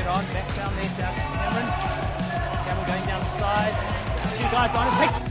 pressure on. Back down there to Cameron. Cameron going down the side. Two guys on him.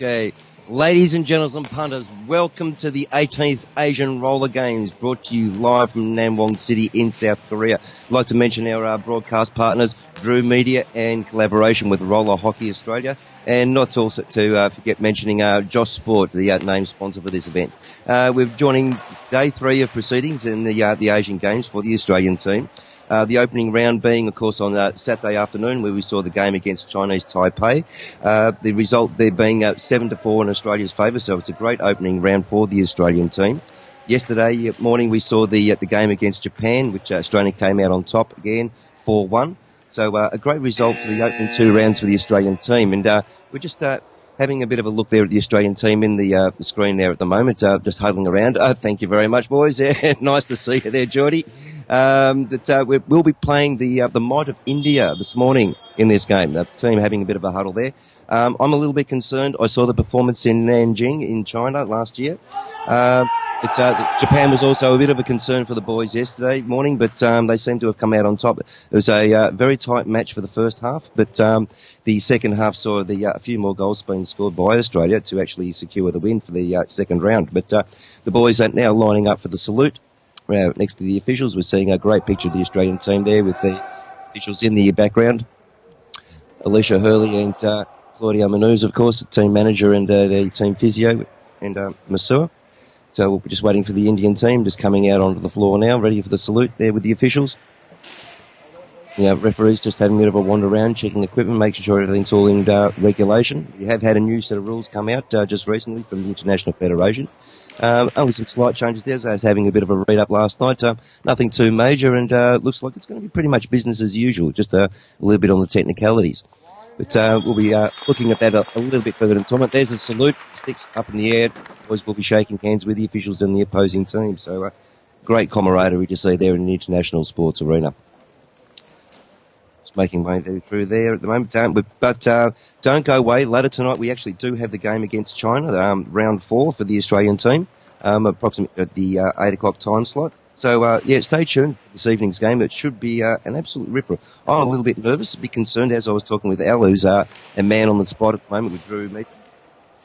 Okay, ladies and gentlemen punters, welcome to the 18th Asian Roller Games, brought to you live from Namwon City in South Korea. I'd like to mention our broadcast partners, Drew Media, in collaboration with Roller Hockey Australia, and not to also forget mentioning Josh Sport, the name sponsor for this event. We're joining day 3 of proceedings in the Asian Games for the Australian team. The opening round being, of course, on Saturday afternoon, where we saw the game against Chinese Taipei. The result there being 7-4 in Australia's favour, so it's a great opening round for the Australian team. Yesterday morning, we saw the game against Japan, which Australia came out on top again, 4-1. So a great result for the opening 2 rounds for the Australian team. And we're just having a bit of a look there at the Australian team in the screen there at the moment, just huddling around. Thank you very much, boys. Nice to see you there, Geordie. We'll be playing the might of India this morning in this game. The team having a bit of a huddle there. I'm a little bit concerned. I saw the performance in Nanjing in China last year. Japan was also a bit of a concern for the boys yesterday morning, but they seem to have come out on top. It was a very tight match for the first half, but the second half saw a few more goals being scored by Australia to actually secure the win for the second round. But the boys are now lining up for the salute next to the officials. We're seeing a great picture of the Australian team there with the officials in the background. Alicia Hurley and Claudia Manuz, of course, the team manager and the team physio and masseur. So we're just waiting for the Indian team, just coming out onto the floor now, ready for the salute there with the officials. Referees just having a bit of a wander around, checking equipment, making sure everything's all in regulation. We have had a new set of rules come out just recently from the International Federation. Only some slight changes there. So I was having a bit of a read up last night. Nothing too major, and looks like it's going to be pretty much business as usual, just a little bit on the technicalities. But we'll be looking at that a little bit further in time. There's a salute, sticks up in the air. Boys will be shaking hands with the officials and the opposing team. So great camaraderie to see there in the international sports arena. Just making way through there at the moment. But don't go away. Later tonight we actually do have the game against China, round 4 for the Australian team, approximately at the 8 o'clock time slot. So, stay tuned for this evening's game. It should be an absolute ripper. I'm a little bit nervous, a bit concerned, as I was talking with Al, who's a man on the spot at the moment with Drew Mead.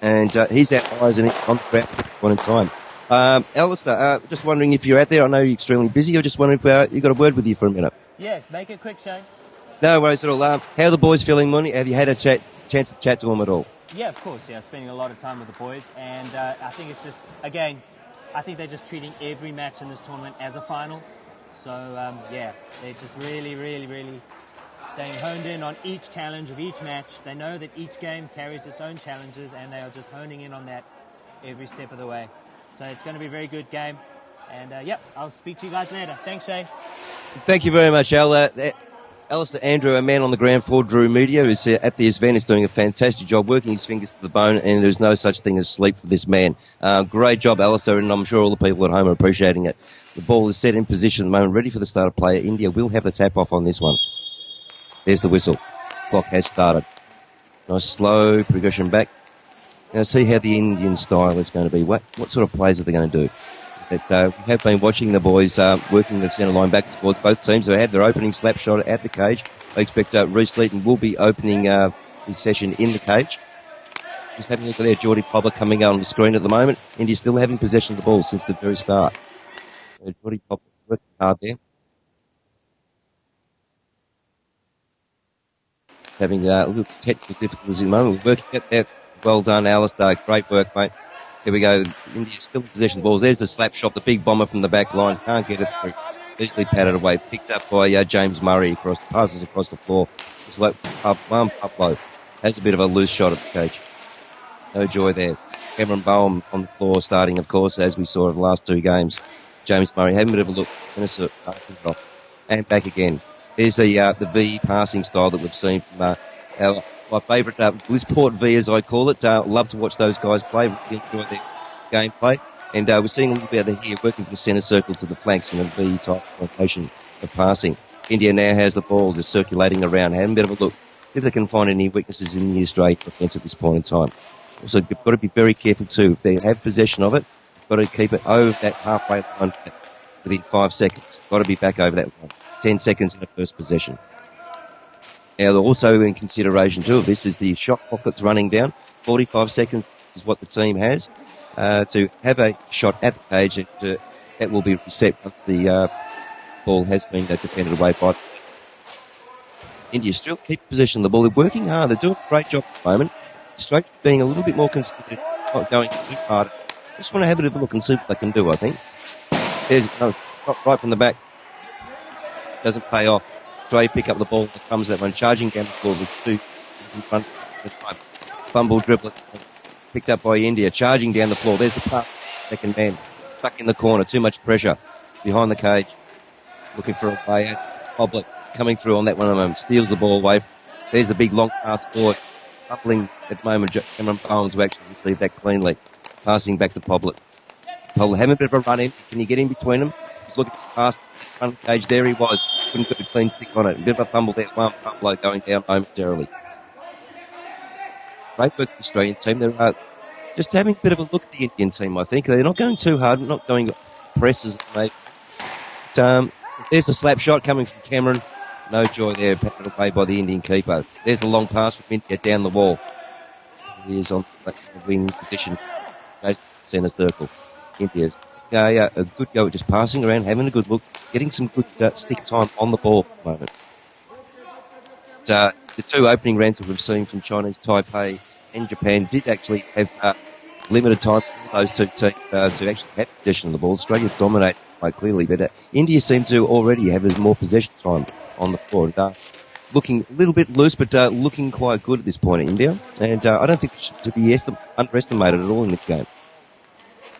And he's out eyes and on the ground at this point in time. Alistair, just wondering if you're out there. I know you're extremely busy. I just wondering if you've got a word with you for a minute. Yeah, make it quick, Shane. No worries at all. How are the boys feeling, Monty? Have you had a chance to chat to them at all? Yeah, of course. Yeah, spending a lot of time with the boys. And I think it's just, again, I think they're just treating every match in this tournament as a final. So, they're just really, really, really staying honed in on each challenge of each match. They know that each game carries its own challenges, and they are just honing in on that every step of the way. So it's going to be a very good game. And, I'll speak to you guys later. Thanks, Shay. Thank you very much, Al. Alistair Andrew, a man on the ground for Drew Media, who's at the event, is doing a fantastic job, working his fingers to the bone, and there's no such thing as sleep for this man. Great job, Alistair, and I'm sure all the people at home are appreciating it. The ball is set in position at the moment, ready for the start of play. India will have the tap-off on this one. There's the whistle. Clock has started. Nice slow progression back. Now see how the Indian style is going to be. What sort of plays are they going to do? But, we have been watching the boys working the centre line back towards both teams. They had their opening slap shot at the cage. I expect Reece Leeton will be opening his session in the cage. Just having a look at there, Geordie Popper coming out on the screen at the moment. India still having possession of the ball since the very start. Geordie Popper working hard there. Having a little technical difficulties at the moment. We're working at that. Well done, Alistair. Great work, mate. Here we go. India still in possession of the balls. There's the slap shot, the big bomber from the back line. Can't get it through. Easily patted away. Picked up by James Murray. Passes across the floor. Just like up low. Has a bit of a loose shot at the cage. No joy there. Cameron Bowen on the floor starting, of course, as we saw in the last 2 games. James Murray having a bit of a look. And back again. There's the V passing style that we've seen from my favourite Blisport V, as I call it. Love to watch those guys play. Really enjoy their gameplay. And we're seeing a little bit of here, working from the centre circle to the flanks in a V-type formation of passing. India now has the ball just circulating around. Having a bit of a look if they can find any weaknesses in the Australian defence at this point in time. Also, you've got to be very careful too. If they have possession of it, you've got to keep it over that halfway line within 5 seconds. Got to be back over that line. 10 seconds in the first possession. Now, also in consideration too of this is the shot clock that's running down. 45 seconds is what the team has to have a shot at the cage, and that will be reset once the ball has been defended away by India. Still keep possession of the ball. They're working hard. They're doing a great job at the moment. Straight being a little bit more considered, not going too hard. Just want to have a bit of a look and see what they can do, I think. There's no shot right from the back. Doesn't pay off. Australia pick up the ball that comes that one, charging down the floor with 2 in front of the time. Fumble dribble picked up by India, charging down the floor. There's the pass. Second man stuck in the corner. Too much pressure behind the cage. Looking for a player. Oblit coming through on that one at the moment. Steals the ball away. There's the big long pass forward. Coupling at the moment. Cameron Bowen to actually receive that cleanly. Passing back to Poblet. Poblet having a bit of a run in. Can you get in between them? He's looking to pass the front cage. There he was. Couldn't put a clean stick on it. A bit of a fumble there. One Pablo going down momentarily. Great work for the Australian team. They're just having a bit of a look at the Indian team, I think. They're not going too hard, not going presses. There's a slap shot coming from Cameron. No joy there, patted away by the Indian keeper. There's the long pass from India down the wall. He is on the wing position. Goes to the centre circle. India. A good go at just passing around, having a good look, getting some good stick time on the ball at the moment. The two opening rounds that we've seen from Chinese Taipei and Japan did actually have limited time for those two teams to actually have possession of the ball. Australia dominated quite clearly, but India seemed to already have more possession time on the floor. Looking a little bit loose, but looking quite good at this point in India. And I don't think it should be underestimated at all in this game.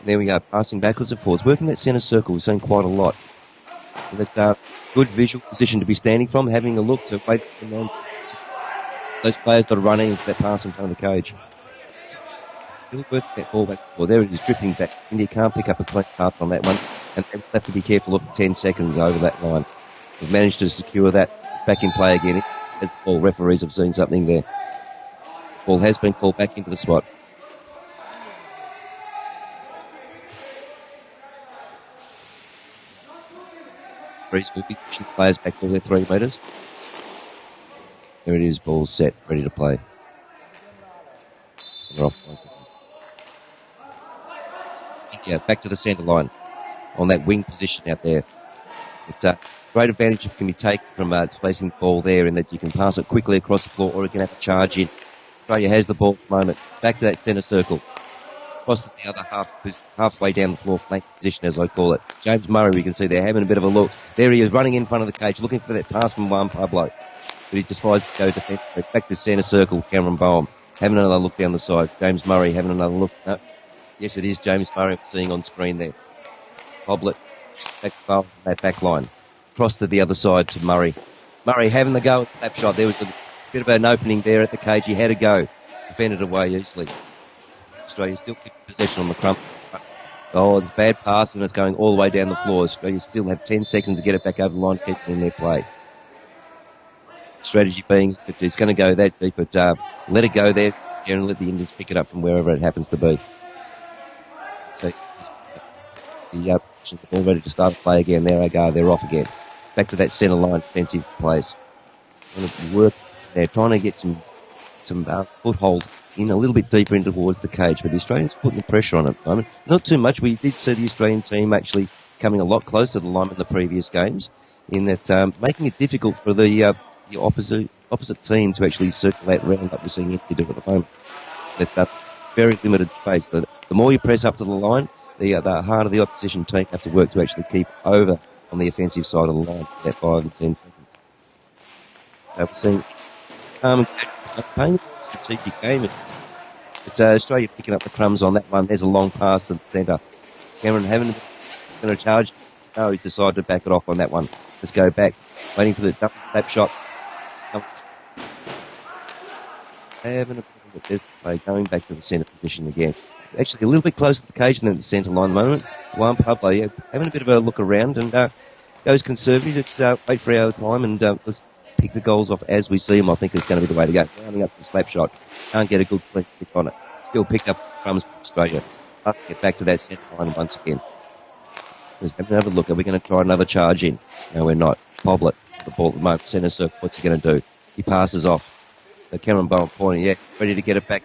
There we go, passing backwards and forwards. Working that centre circle, we've seen quite a lot. That's good visual position to be standing from, having a look to wait for those players that are running into that pass in front of the cage. Still working that ball back. Well, there it is, drifting back. India can't pick up a clean pass on that one, and they'll have to be careful of 10 seconds over that line. We've managed to secure that back in play again. As the ball referees have seen something there. The ball has been called back into the spot. Will be pushing players back to their 3 metres. There it is, ball set, ready to play. They're off. Yeah, back to the centre line on that wing position out there. It's a great advantage can be taken from placing the ball there in that you can pass it quickly across the floor or you can have a charge in. Australia has the ball at the moment. Back to that centre circle. Across to the other halfway down the floor, flank position as I call it. James Murray, we can see there, having a bit of a look. There he is, running in front of the cage, looking for that pass from Juan Pablo. But he decides to go defensively. Back to centre circle, Cameron Bowen. Having another look down the side. James Murray having another look. No. Yes, it is James Murray I'm seeing on screen there. Hoblet, back to Bowen, that back line. Across to the other side to Murray. Murray having the go at the slap shot. There was a bit of an opening there at the cage. He had a go. Defended away easily. Australia still keeping possession on the crump. Oh, it's bad pass and it's going all the way down the floor. Australia still have 10 seconds to get it back over the line, keep it in their play. Strategy being that it's going to go that deep, but let it go there and let the Indians pick it up from wherever it happens to be. So the ball ready to start the play again. There they go. They're off again. Back to that centre line defensive place. Work. They're trying to get some foothold in a little bit deeper in towards the cage, but the Australians putting the pressure on it at the moment. Not too much. We did see the Australian team actually coming a lot closer to the line in the previous games, in that making it difficult for the opposite team to actually circulate around like we're seeing India do at the moment. That's very limited space. The more you press up to the line, the harder the opposition team have to work to actually keep over on the offensive side of the line for that 5 and 10 seconds. We're seeing playing a strategic game. It's Australia picking up the crumbs on that one. There's a long pass to the centre. Cameron having going to charge. No, he's decided to back it off on that one. Let's go back. Waiting for the double slap shot. Having a bit of play, going back to the centre position again. Actually a little bit closer to the cage than the centre line at the moment. Juan Pablo, having a bit of a look around and goes conservative. Let's wait for our time and let's pick the goals off as we see them. I think is going to be the way to go. Rounding up the slap shot. Can't get a good click on it. Still picked up crumbs from Australia. Get back to that centre line once again. Let's have another look. Are we going to try another charge in? No, we're not. Poblet, the ball at the moment, centre circle. What's he going to do? He passes off. Cameron Bowen pointing, ready to get it back.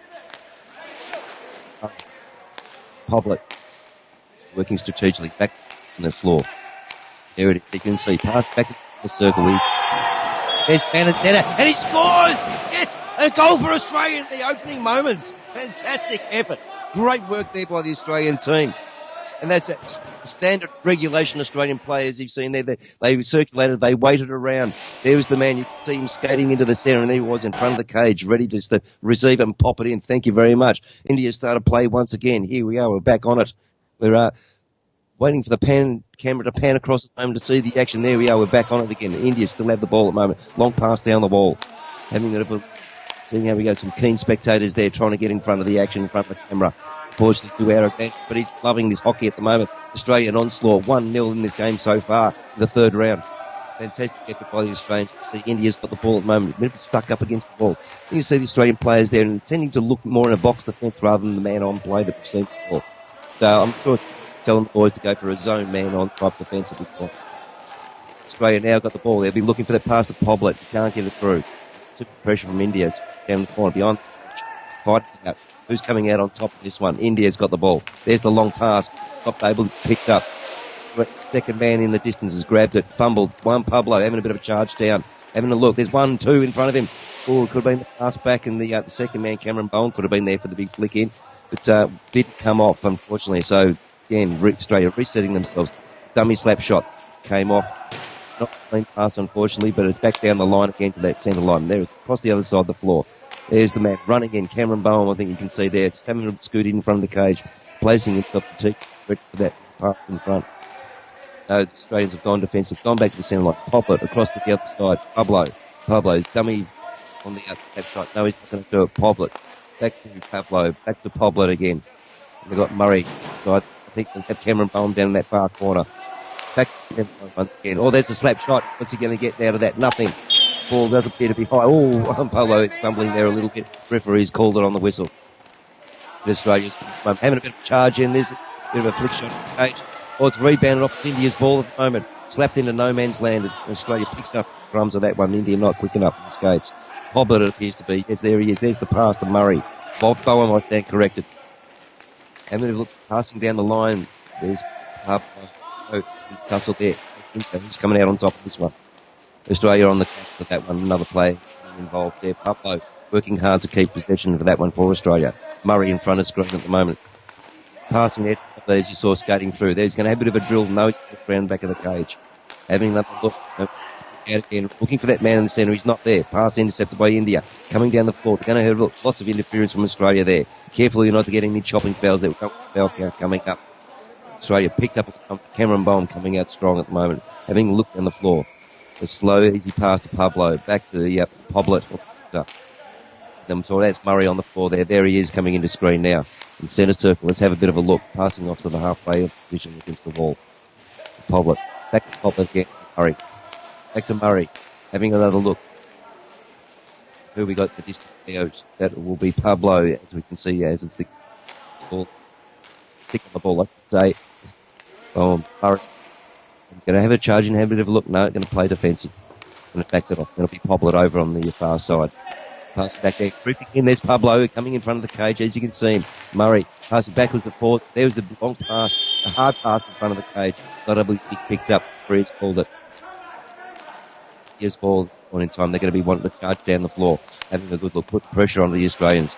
Poblet, working strategically back on the floor. There it is. You can see, pass back to the circle. There's Bannister, and he scores! Yes! A goal for Australia in the opening moments. Fantastic effort. Great work there by the Australian team. And that's a standard regulation Australian players you've seen there. They circulated, they waited around. There was the man, you could see him skating into the centre, and there he was in front of the cage, ready just to receive it and pop it in. Thank you very much. India started play once again. Here we are, we're back on it. We're waiting for the camera to pan across the moment to see the action. There we are, we're back on it again. India still have the ball at the moment. Long pass down the wall. Seeing how we go, some keen spectators there trying to get in front of the action, in front of the camera. Unfortunately, too out of bench, but he's loving this hockey at the moment. Australian onslaught, 1-0 in this game so far, in the third round. fantastic effort by the Australians. See, India's got the ball at the moment, a bit stuck up against the ball. You can see the Australian players there and tending to look more in a box defence rather than the man-on play that we've seen before. So I'm sure it's telling the boys to go for a zone man-on type defence at this point. Australia now got the ball. They'll be looking for that pass to Poblet. He can't get it through. Super pressure from India. It's down the corner beyond. Fighting out. Who's coming out on top of this one? India's got the ball. There's the long pass. Not able to pick up. Second man in the distance has grabbed it. Fumbled. One Pablo having a bit of a charge down. Having a look. There's 1-2 in front of him. Oh, it could have been the pass back, and the second man, Cameron Bowen, could have been there for the big flick in. But didn't come off, unfortunately. So, again, Australia resetting themselves. Dummy slap shot came off. Not a clean pass, unfortunately, but it's back down the line again to that centre line. There, across the other side of the floor. There's the man running in. Cameron Bowen, I think you can see there, just having a scoot in front of the cage, placing himself to take for that pass in front. No, the Australians have gone defensive, gone back to the centre line. Poplet across to the other side. Pablo, dummy on the other side. No, he's not going to do it. Poplet. Back to Pablo. Back to Poplet again. And they've got Murray. So I think they've got Cameron Bowen down in that far corner. Back to Cameron Bowen once again. Oh, there's the slap shot. What's he going to get out of that? Nothing. Ball does appear to be high. Oh, Pablo is stumbling there a little bit. Referee's called it on the whistle. But Australia's having a bit of a charge in. There's a bit of a flick shot at the cage. Oh, it's rebounded off India's ball at the moment. Slapped into no man's land. Australia picks up crumbs of that one. India not quick enough in the skates. Poblet it appears to be. Yes, there he is. There's the pass to Murray. Bowen might stand corrected. And then passing down the line. There's Pablo. Tussle there. Who's coming out on top of this one? Australia on the catch with that one. Another player involved there. Pablo working hard to keep possession for that one for Australia. Murray in front of screen at the moment. Passing there, as you saw skating through there. He's going to have a bit of a drill nose around the back of the cage. Having another look out again, looking for that man in the centre. He's not there. Pass intercepted by India. Coming down the floor. They're going to have lots of interference from Australia there. Carefully not to get any chopping fouls. There will foul count coming up. Australia picked up Cameron Bowen coming out strong at the moment. Having a look down the floor. A slow, easy pass to Pablo. Back to the Poblet. So that's Murray on the floor there. There he is coming into screen now. In centre circle. Let's have a bit of a look. Passing off to the halfway position against the wall. Poblet. Back to Poblet again. Murray. Back to Murray. Having another look. Who we got for distance? That will be Pablo, as we can see, as it's the ball. Stick on the ball, I should say. Murray. Going to have a charge and have a bit of a look. No, going to play defensive. Going to back that off. Going to be Poblet over on the far side. Pass back there. Creeping in. There's Pablo coming in front of the cage, as you can see him. Murray passing backwards and forwards. There was the long pass, the hard pass in front of the cage. Not able to be picked up. Breeze called it. Here's ball on in time. They're going to be wanting to charge down the floor. Having a good look. Put pressure on the Australians.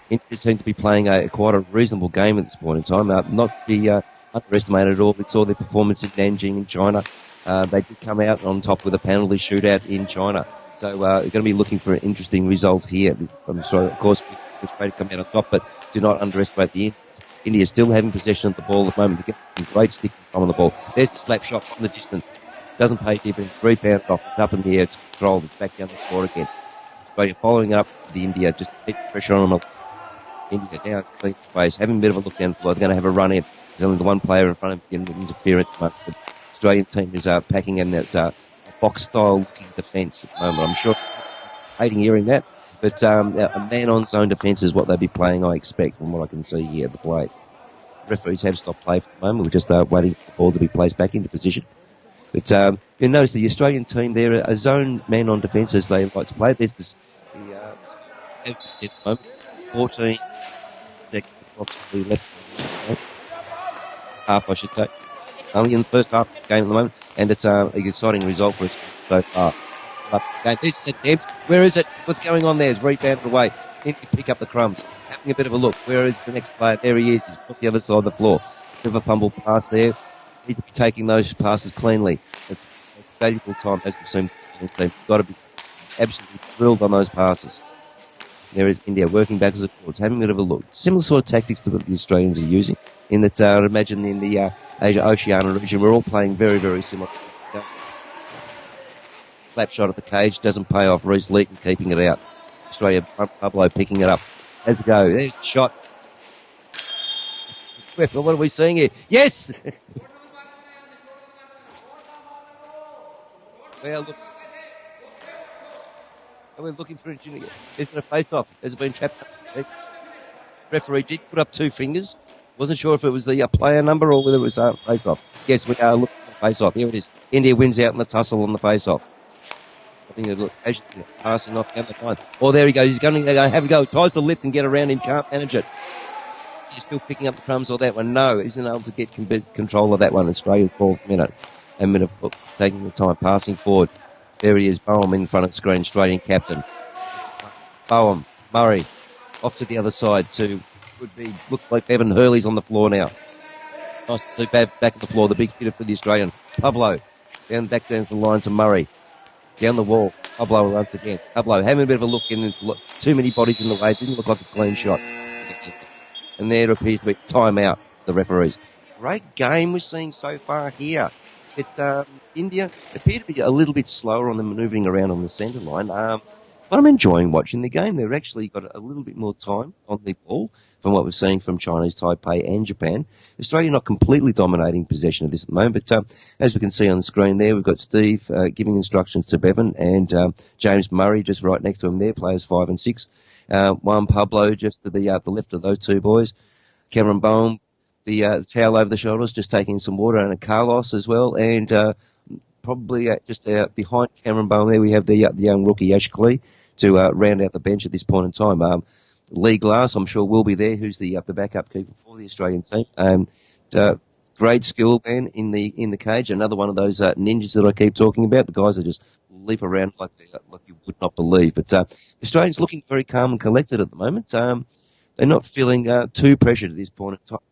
India seem to be playing quite a reasonable game at this point in time. Not to be underestimated at all. We saw their performance in Nanjing in China. They did come out on top with a penalty shootout in China. So we're going to be looking for interesting results here. I'm sorry, of course, we're trying to come out on top, but do not underestimate the Indians. India still having possession of the ball at the moment. They get some great stick on the ball. There's the slap shot from the distance. Doesn't pay dividends. Rebound off. It's up in the air. It's controlled. It's back down the floor again. Australia following up the India. Just keep pressure on them. India down, clean space. Having a bit of a look down the floor. They're going to have a run in. There's only the one player in front of them getting interference. The Australian team is packing in that box-style looking defence at the moment. I'm sure hating hearing that, but a man-on-zone defence is what they'll be playing, I expect, from what I can see here at the play. Referees have stopped play for the moment. We're just waiting for the ball to be placed back into position. But you notice the Australian team there, a zone man-on defence as they like to play. There's this, at the moment, 14 seconds approximately left. Half, I should say. Only in the first half of the game at the moment, and it's an exciting result for us so far. There's the Debs. Where is it? What's going on there? It's rebounded away. Need to pick up the crumbs. Having a bit of a look. Where is the next player? There he is. He's off the other side of the floor. Bit of a fumble pass there. Need to be taking those passes cleanly. It's valuable time as we've seen. Got to be absolutely thrilled on those passes. There is India working backwards and forwards, having a bit of a look. Similar sort of tactics to what the Australians are using. In that, I'd imagine in the Oceania region, we're all playing very, very similar. Slap shot at the cage, doesn't pay off. Reece Leaton keeping it out. Australia, Pablo picking it up. Let's go. There's the shot. What are we seeing here? Yes! Well, look, we're looking for it. Is it a face-off? Has it been trapped up? Referee did put up 2 fingers. Wasn't sure if it was the player number or whether it was face-off. Yes, we are looking at face-off. Here it is. India wins out in the tussle on the face-off. I think it look passing off down the line. Oh, there he goes. He's going to have a go. Tries to lift and get around him. Can't manage it. He's still picking up the crumbs on that one. No, isn't able to get control of that one. Australia 12th minute. A minute taking the time passing forward. There he is. Boehm in front of the screen. Straight in captain. Boehm. Murray. Off to the other side to looks like Bevan Hurley's on the floor now. Nice to see back on the floor, the big hitter for the Australian. Pablo, back down to the line to Murray. Down the wall, Pablo runs again. Pablo having a bit of a look in, too many bodies in the way, didn't look like a clean shot. And there appears to be timeout, the referees. Great game we're seeing so far here. It's India appear to be a little bit slower on the manoeuvring around on the centre line. But I'm enjoying watching the game. They've actually got a little bit more time on the ball from what we're seeing from Chinese Taipei and Japan. Australia not completely dominating possession of this at the moment, but as we can see on the screen there, we've got Steve giving instructions to Bevan and James Murray just right next to him there, players 5 and 6. Juan Pablo just to the left of those 2 boys. Cameron Boehm, the towel over the shoulders, just taking some water, and Carlos as well, and probably just behind Cameron Boehm there we have the young rookie Ash Klee to round out the bench at this point in time. Lee Glass, I'm sure, will be there, who's the backup keeper for the Australian team. Great skill man in the cage. Another one of those ninjas that I keep talking about. The guys that just leap around like you would not believe. But Australians looking very calm and collected at the moment. They're not feeling too pressured at this point in time.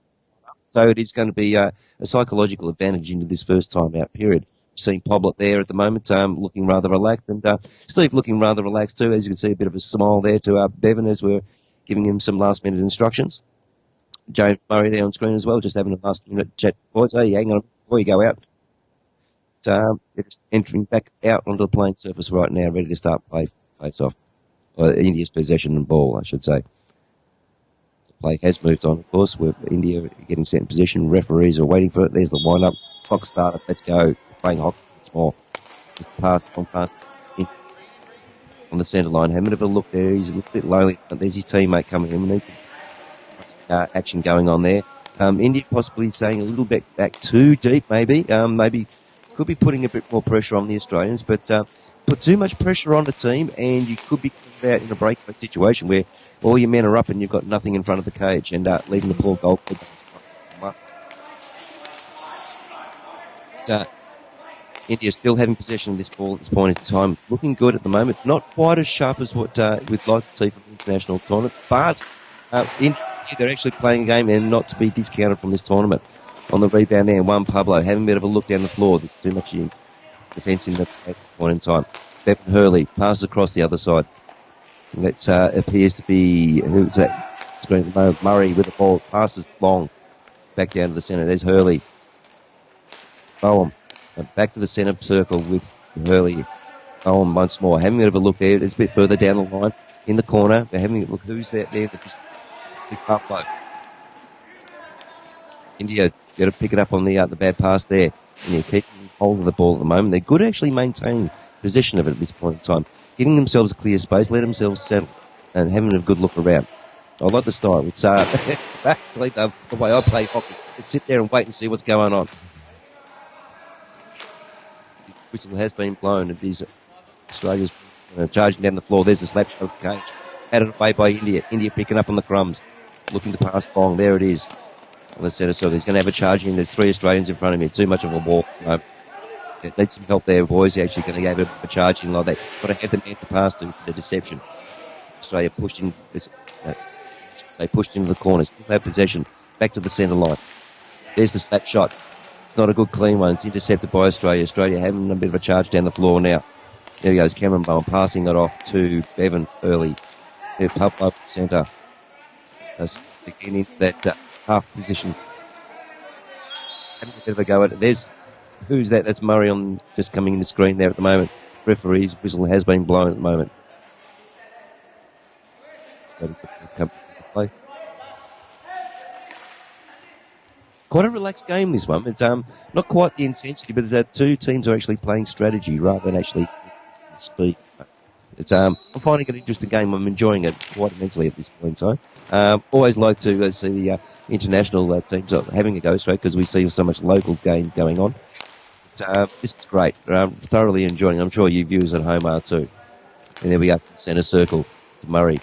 So it is going to be a psychological advantage into this first time out period. Seeing Poblet there at the moment, looking rather relaxed, and Steve looking rather relaxed too. As you can see, a bit of a smile there to Bevan as we're giving him some last-minute instructions. James Murray there on screen as well, just having a last-minute chat. Boys, hey, hang on before you go out. They're just entering back out onto the playing surface right now, ready to start face-off. India's possession and ball, I should say. The play has moved on, of course, with India getting set in position. Referees are waiting for it. There's the wind-up. Clock started. Let's go. Playing hockey once more. Just past in on the centre line. Having a bit of a look there. He's a little bit lonely, but there's his teammate coming in. Action going on there. India possibly staying a little bit back too deep, maybe. Maybe could be putting a bit more pressure on the Australians, but put too much pressure on the team, and you could be put out in a breakaway situation where all your men are up and you've got nothing in front of the cage, and leaving the poor goalkeeper. India still having possession of this ball at this point in time. Looking good at the moment. Not quite as sharp as what we'd like to see from the international tournament, but they're actually playing a game and not to be discounted from this tournament. On the rebound there, Juan Pablo having a bit of a look down the floor. There's too much defence in the point in time. Bevan Hurley passes across the other side. That appears to be, who's that? Screen at the moment. Murray with the ball. Passes long. Back down to the centre. There's Hurley. Boehm. Back to the centre circle with Hurley. Boehm once more. Having a bit of a look there. It's a bit further down the line. In the corner. They're having a look. Who's there? Just the Pablo. India got to pick it up on the bad pass there. And they're keeping hold of the ball at the moment. They're good at actually maintaining possession of it at this point in time. Giving themselves a clear space, let themselves settle, and having a good look around. I like the style. It's actually the way I play hockey. Just sit there and wait and see what's going on. The whistle has been blown. It is Australia's charging down the floor. There's a slap shot of the cage. Added away by India. India picking up on the crumbs. Looking to pass long. There it is. On the centre circle. He's going to have a charge in. There's 3 Australians in front of him. Too much of a walk. Need some help there, boys. They're actually going to give a charge in like that. Got to have the man to pass to for the deception. Australia pushed in. They pushed into the corner. Still have possession. Back to the centre line. There's the slap shot. It's not a good clean one. It's intercepted by Australia. Australia having a bit of a charge down the floor now. There he goes. Cameron Bowen passing it off to Bevan early. They're pumped up the centre. Again into that half position. Having a bit of a go at it. There's who's that? That's Murray on just coming in the screen there at the moment. Referee's whistle has been blown at the moment. quite a relaxed game, this one. It's not quite the intensity, but the two teams are actually playing strategy rather than actually speed. It's I'm finding it an interesting game. I'm enjoying it quite immensely at this point in time. Always like to see the international teams having a go straight because we see so much local game going on. But, this is great. Thoroughly enjoying it. I'm sure you viewers at home are too. And there we go, centre circle to Murray.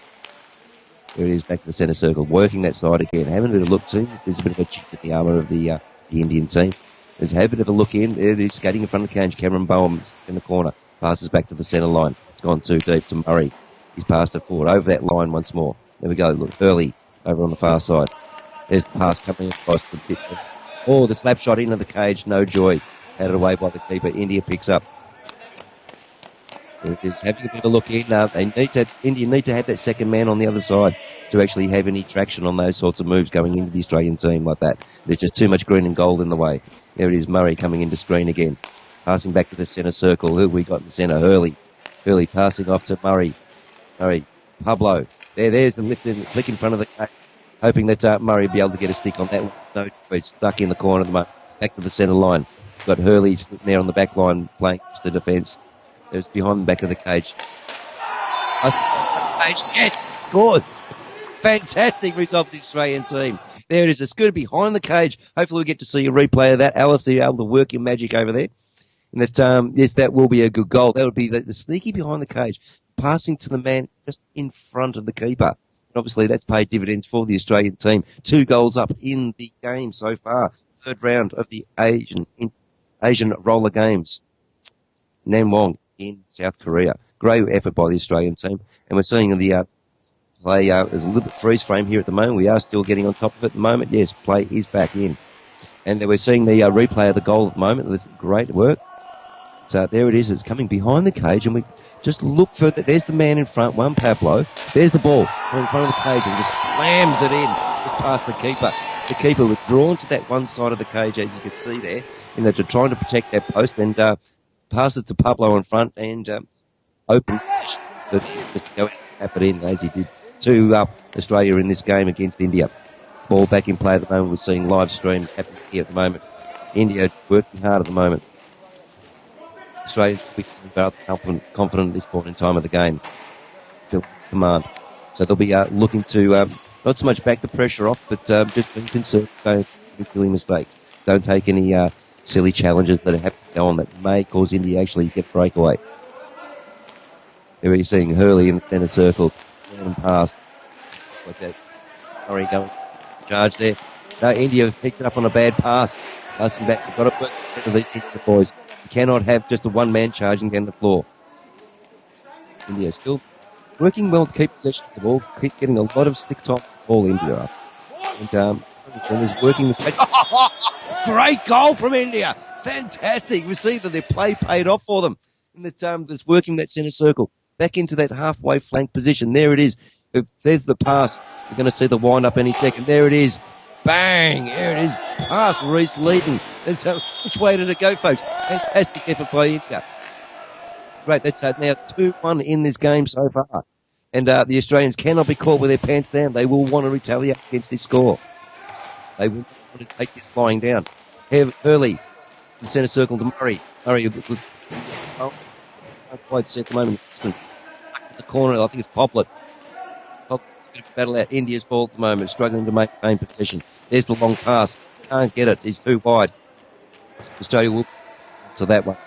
There it is, back to the centre circle, working that side again. Having a bit of a look too. There's a bit of a chink at the armour of the Indian team. There's a bit of a look in. There it is, skating in front of the cage. Cameron Bowen in the corner. Passes back to the centre line. It's gone too deep to Murray. He's passed it forward. Over that line once more. There we go. Look, Hurley over on the far side. There's the pass coming across the pit. Oh, the slap shot into the cage. No joy. Had it away by the keeper. India picks up. There it is, having a bit of a look in. India need to have that second man on the other side to actually have any traction on those sorts of moves going into the Australian team like that. There's just too much green and gold in the way. There it is, Murray coming into screen again. Passing back to the centre circle. Who have we got in the centre? Hurley. Hurley passing off to Murray. Murray. Pablo. There's the flick in front of the cage. Hoping that Murray will be able to get a stick on that one. No, it's stuck in the corner at the moment. Back to the centre line. Got Hurley sitting there on the back line playing just the defence. There's behind the back of the cage. Yes, scores. Fantastic result for the Australian team. There it is. It's good behind the cage. Hopefully we get to see a replay of that. Alice, you're able to work your magic over there. And that, yes, that will be a good goal. That would be the sneaky behind the cage, passing to the man just in front of the keeper. And obviously that's paid dividends for the Australian team. 2 goals up in the game so far. Third round of the Asian roller games. Namwong in South Korea. Great effort by the Australian team. And we're seeing the play is a little bit freeze frame here at the moment. We are still getting on top of it at the moment. Yes, play is back in. And we're seeing the replay of the goal at the moment. It's great work. So there it is. It's coming behind the cage, and we just look for that. There's the man in front, one Pablo. There's the ball in front of the cage and just slams it in just past the keeper. The keeper was drawn to that one side of the cage, as you can see there, in that they're trying to protect that post and pass it to Pablo in front and open just to go and tap it in as he did. 2 up Australia in this game against India. Ball back in play at the moment. We're seeing live stream happening here at the moment. India working hard at the moment. Australia's confident at this point in time of the game. Feel command. So they'll be looking to not so much back the pressure off, but just be concerned. Don't make silly mistakes. Don't take any silly challenges that have to go on that may cause India actually get breakaway. There you're seeing Hurley in the centre circle. And pass. Like that. Murray going charge there. No, India picked it up on a bad pass. Passing back. They've got to work with these India boys. You cannot have just a one-man charging down the floor. India still working well to keep possession of the ball. Keep getting a lot of stick time ball India up. And is working the great goal from India. Fantastic. We see that their play paid off for them. And that is working that centre circle. Back into that halfway flank position. There it is. There's the pass. We're going to see the wind up any second. There it is. Bang! There it is. Pass Reece Leaton. And so, which way did it go, folks? Fantastic effort by India. Great. That's now 2-1 in this game so far. And the Australians cannot be caught with their pants down. They will want to retaliate against this score. They will want to take this lying down. Hurley, the centre circle to Murray. Murray, not quite set at the moment. In the corner, I think it's Poplet. Battle out India's ball at the moment, struggling to maintain possession. There's the long pass. Can't get it. He's too wide. Australia will to that one.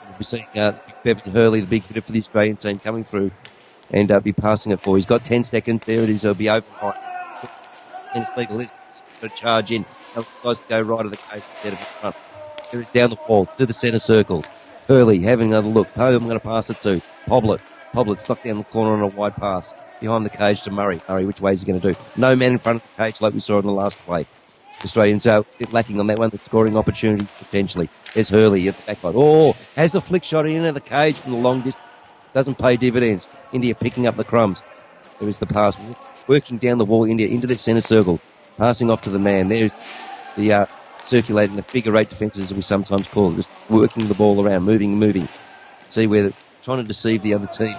We'll be seeing Bevan Hurley, the big hitter for the Australian team, coming through and be passing it for. He's got 10 seconds. There it is. He'll be open right. And it's legal. He's got to charge in. He decides to go right of the cage instead of in front. There is down the wall to the centre circle. Hurley having another look. Who I'm going to pass it to? Poblet. Poblet stuck down the corner on a wide pass. Behind the cage to Murray. Murray, which way is he going to do? No man in front of the cage like we saw in the last play. The Australians are a bit lacking on that one. They're scoring opportunities potentially. There's Hurley at the back line. Oh, has the flick shot into the cage from the long distance. Doesn't pay dividends. India picking up the crumbs. There is the pass. Working down the wall, India into the centre circle. Passing off to the man. There's the circulating the figure 8 defences as we sometimes call it. Just working the ball around, moving. See where they're trying to deceive the other teams.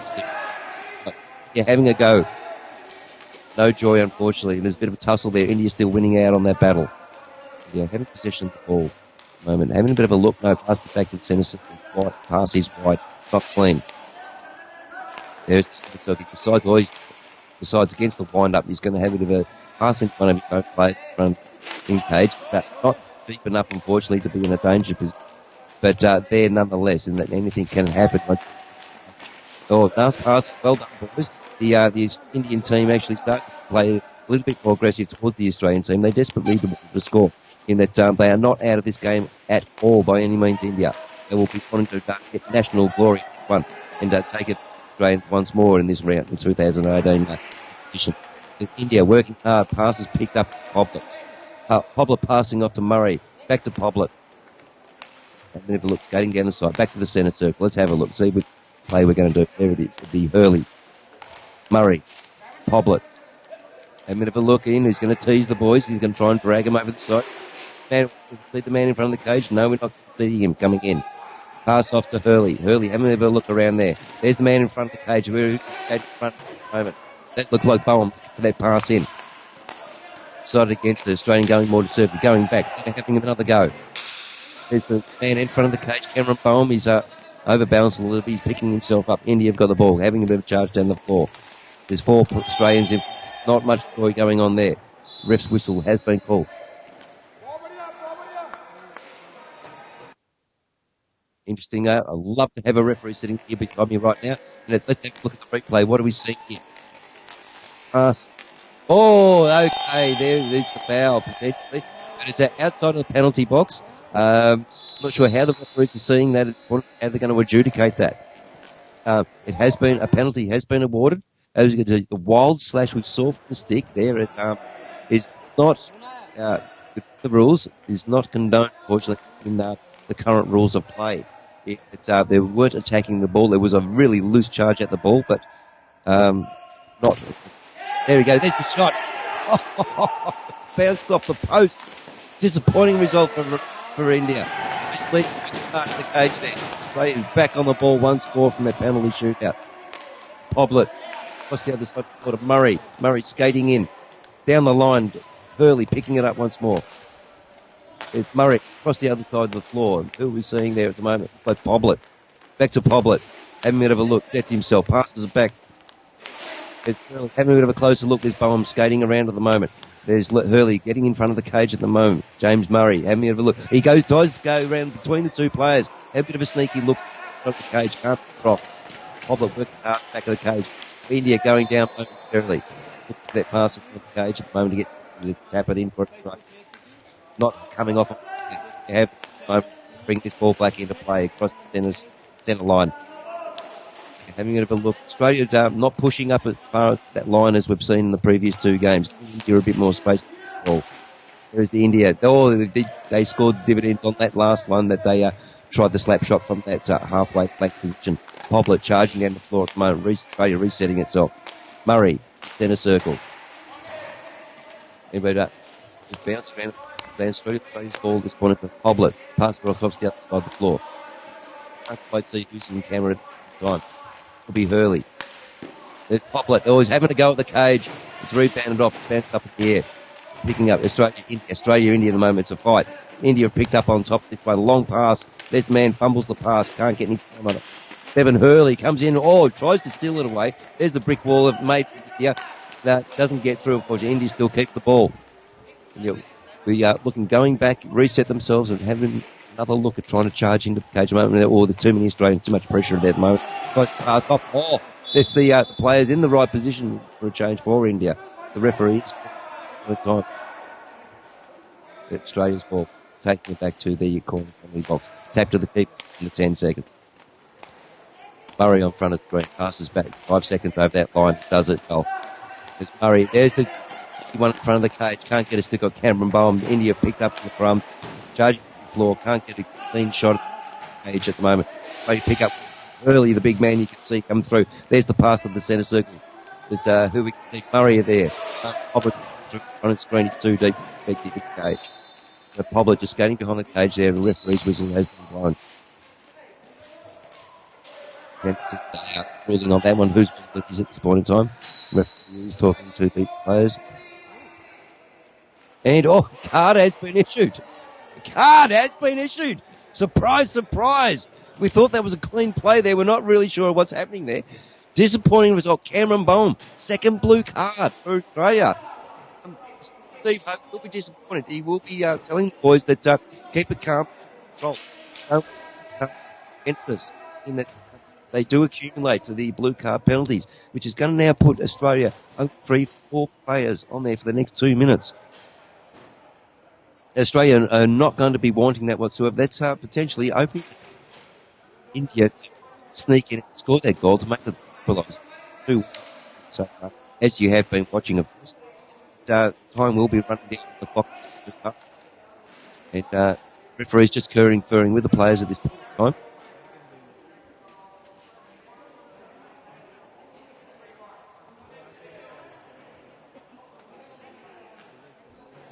Yeah, having a go. No joy, unfortunately. There's a bit of a tussle there. India's still winning out on that battle. Yeah, having possession of the ball at the moment. Having a bit of a look. No, pass it back to the centre circle. Wide, pass is wide. Not clean. So if he decides against the wind-up, he's going to have a bit of a pass in front of his own players in cage, but not deep enough, unfortunately, to be in a danger position. But there nonetheless, and that anything can happen. Nice pass. Well done, boys. The Indian team actually started to play a little bit more aggressive towards the Australian team. They desperately need to score in that they are not out of this game at all by any means, India. They will be wanting to get national glory in this one and take it Australians once more in this round in 2018 edition. India working hard. Passes picked up Poblet. Poblet passing off to Murray. Back to Poblet. And then have a look, skating down the side. Back to the centre circle. Let's have a look. See what play we're going to do. There it is. It'll be Hurley. Murray. Poblet. And then have a look in. He's going to tease the boys. He's going to try and drag him over the side. See the man in front of the cage? No, we're not seeing him coming in. Pass off to Hurley. Hurley, having a bit of a look around there. There's the man in front of the cage. Who's in front at the moment? That looks like Bowen for that pass in. Decided against the Australian going more to serve. Going back. They're having another go. There's the man in front of the cage. Cameron Bowen. He's overbalanced a little bit. He's picking himself up. India have got the ball. Having a bit of a charge down the floor. There's 4 Australians in. Not much joy going on there. Ref's whistle has been called. Interesting. I'd love to have a referee sitting here beside me right now. And let's have a look at the replay. What do we see here? Pass. Oh, okay. There's the foul, potentially. But it's outside of the penalty box. Not sure how the referees are seeing that, how they're going to adjudicate that. It has been, a penalty has been awarded. As you can see, the wild slash we saw from the stick there is not, the rules is not condoned, unfortunately, in the current rules of play. They weren't attacking the ball. There was a really loose charge at the ball, but not. There we go. There's the shot. Bounced off the post. Disappointing result for India. Just leading part of the cage there. Straight back on the ball once more from that penalty shootout. Poblet. Across the other side of Murray. Murray skating in. Down the line. Hurley picking it up once more. It's Murray across the other side of the floor. Who are we seeing there at the moment? Like Poblet. Back to Poblet. Having a bit of a look. Sets himself. Passes it back. Having a bit of a closer look. There's Bowen skating around at the moment. There's Hurley getting in front of the cage at the moment. James Murray having a bit of a look. He tries to go around between the two players. Have a bit of a sneaky look at the cage. Can't drop. Poblet working hard back of the cage. India going down momentarily. Look at that pass in front of the cage at the moment to tap it in for a strike. Not coming off. You have to bring this ball back into play across the centre line. Having a bit of a look. Australia not pushing up as far as that line as we've seen in the previous 2 games. India a bit more space to ball. There's the India. Oh, they scored dividends on that last one that they tried the slap shot from that halfway flank position. Poblet charging down the floor at the moment. Australia resetting itself. Murray, centre circle. Anybody just bounce around. Bounce through Australia's ball this corner to Poblet. Pass it across the other side of the floor. Can't quite see who's in camera at the time. It'll be Hurley. There's Poblet. Oh, he's having a go at the cage. It's rebounded off. It's bounced up in the air. Picking up Australia, India at the moment. It's a fight. India picked up on top of this one. Long pass. This man fumbles the pass. Can't get any time on it. Bevan Hurley comes in. Oh, tries to steal it away. There's the brick wall made for India. That doesn't get through. Of course, India still keeps the ball. We are going back, reset themselves and having another look at trying to charge into the cage at the moment. Or there's too many Australians, too much pressure at that moment. Tries to pass off. Oh, that's the players in the right position for a change for India. The referees at the time. Australia's ball, taking it back to the corner penalty box. Tap to the keeper in the 10 seconds. Murray on front of the screen, passes back 5 seconds over that line, does it well. There's Murray, there's the one in front of the cage, can't get a stick on Cameron Bowen. India picked up the front, charging the floor, can't get a clean shot at the cage at the moment. Maybe pick up early the big man you can see come through. There's the pass of the centre circle. There's who we can see, Murray there. Poblet on the screen, it's too deep to affect the cage. Poblet just skating behind the cage there, the referee's whistle has been blown. Ruling on that one, who's is at this point in time? Referee is talking to the players. And, card has been issued. Card has been issued. Surprise, surprise. We thought that was a clean play there. We're not really sure what's happening there. Disappointing result. Cameron Bowen, second blue card for Australia. Steve Hope will be disappointed. He will be telling the boys that keep it calm. Don't against us in that they do accumulate to the blue card penalties, which is going to now put Australia 4 players on there for the next 2 minutes. Australia are not going to be wanting that whatsoever. That's potentially opening India to sneak in and score that goal to make the equaliser 2. So, as you have been watching, of course, time will be running down the clock. And referees just conferring with the players at this point in time.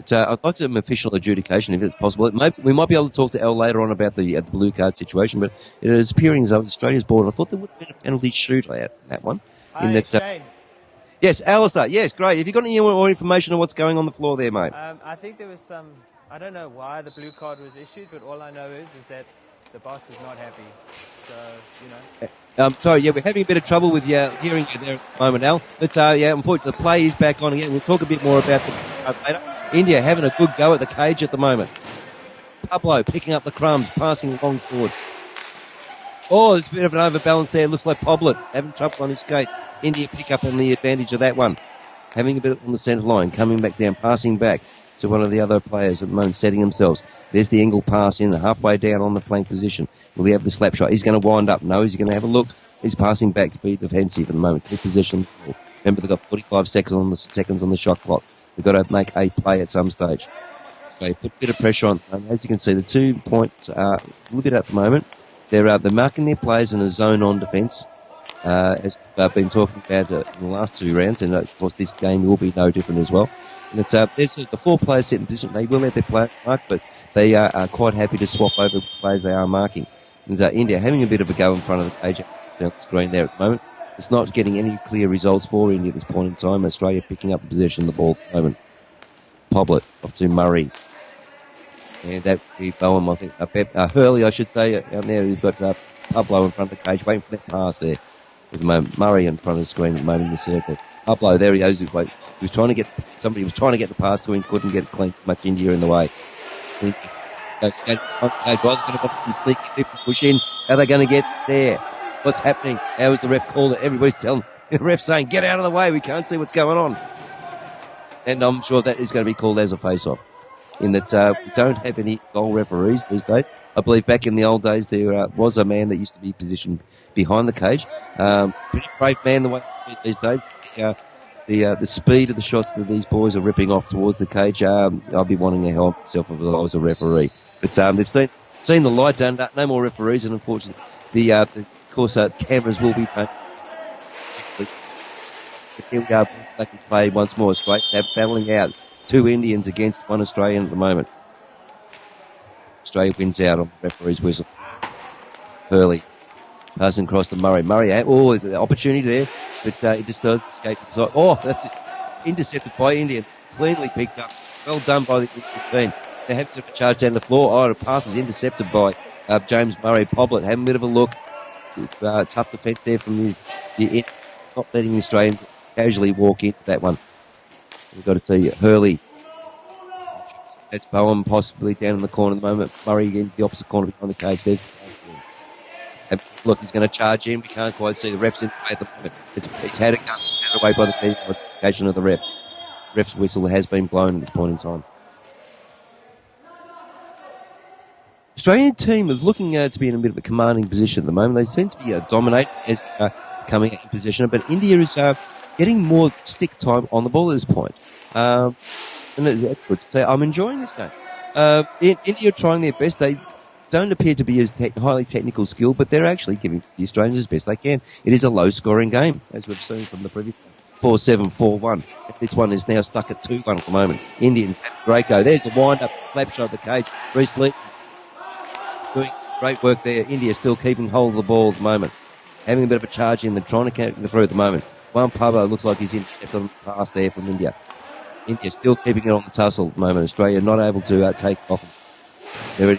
I'd like some official adjudication if it's possible. We might be able to talk to Al later on about the blue card situation, but it is appearing as though Australia's board. I thought there would have been a penalty shootout in that one. Hi, Shane. Yes, Alistair. Yes, great. Have you got any more information on what's going on the floor there, mate? I think there was some. I don't know why the blue card was issued, but all I know is that the boss is not happy. So, Sorry, we're having a bit of trouble with hearing you there at the moment, Al. But unfortunately, the play is back on again. We'll talk a bit more about the later. India having a good go at the cage at the moment. Pablo picking up the crumbs, passing along forward. Oh, there's a bit of an overbalance there. Looks like Poblet having trouble on his skate. India pick up on the advantage of that one. Having a bit on the centre line, coming back down, passing back to one of the other players at the moment, setting themselves. There's the Engel pass in, halfway down on the flank position. Will he have the slap shot? He's going to wind up. No, he's going to have a look. He's passing back to be defensive at the moment. Keep possession. Remember, they've got 45 seconds on the shot clock. They've got to make a play at some stage. So put a bit of pressure on. As you can see, the 2 points are a little bit at the moment. They're marking their players in a zone-on defence, as I've been talking about in the last 2 rounds, and of course this game will be no different as well. And there's the 4 players set in position. They will let their players mark, but they are quite happy to swap over the players they are marking. And India having a bit of a go in front of the cage on the screen there at the moment. It's not getting any clear results for India at this point in time. Australia picking up the possession of the ball at the moment. Poblet off to Murray. And that would be Bowen, I think. Hurley, I should say, out there. We've got Pablo in front of the cage, waiting for that pass there. At the moment, Murray in front of the screen at the moment in the circle. Pablo, there he goes. He was trying to get the pass to him, couldn't get it clean. Much India in the way. It's going to sneak lift and push in. How are they going to get there? What's happening? How is the ref called it? Everybody's telling the ref saying, get out of the way, we can't see what's going on. And I'm sure that is going to be called as a face-off. In that we don't have any goal referees these days. I believe back in the old days there was a man that used to be positioned behind the cage. Pretty brave man the way these days. The speed of the shots that these boys are ripping off towards the cage, I'll be wanting to help myself if I was a referee. But they've seen the light, no more referees, and unfortunately cameras will be paid. Here we are, back and play once more. It's great. They're battling out 2 Indians against 1 Australian at the moment. Australia wins out on the referee's whistle. Hurley passing across to Murray. Murray, there's an opportunity there, but he just does escape. That's intercepted by India. Cleanly picked up. Well done by the Indian team. They have to charge down the floor. The pass is intercepted by James Murray. Poblet having a bit of a look. It's tough defence there from the not letting the Australians casually walk into that one. We've got to see Hurley. That's Bowen possibly down in the corner at the moment. Murray again, the opposite corner behind the cage. There's the look, he's going to charge in. We can't quite see the refs in the way at the moment. It's had away by the notification of the ref. Ref's whistle has been blown at this point in time. Australian team is looking to be in a bit of a commanding position at the moment. They seem to be dominating as coming in possession, but India is getting more stick time on the ball at this point. And that's good to say. I'm enjoying this game. India are trying their best. They don't appear to be as highly technical skill, but they're actually giving the Australians as best they can. It is a low-scoring game, as we've seen from the previous one. 4-7, 4-1. This one is now stuck at 2-1 at the moment. Indian, great go. There's the wind-up, slap shot of the cage. Reece Lee doing great work there. India still keeping hold of the ball at the moment. Having a bit of a charge in, they're trying to get through at the moment. One Pablo looks like he's intercepted on the pass there from India. India still keeping it on the tussle at the moment. Australia not able to take off. The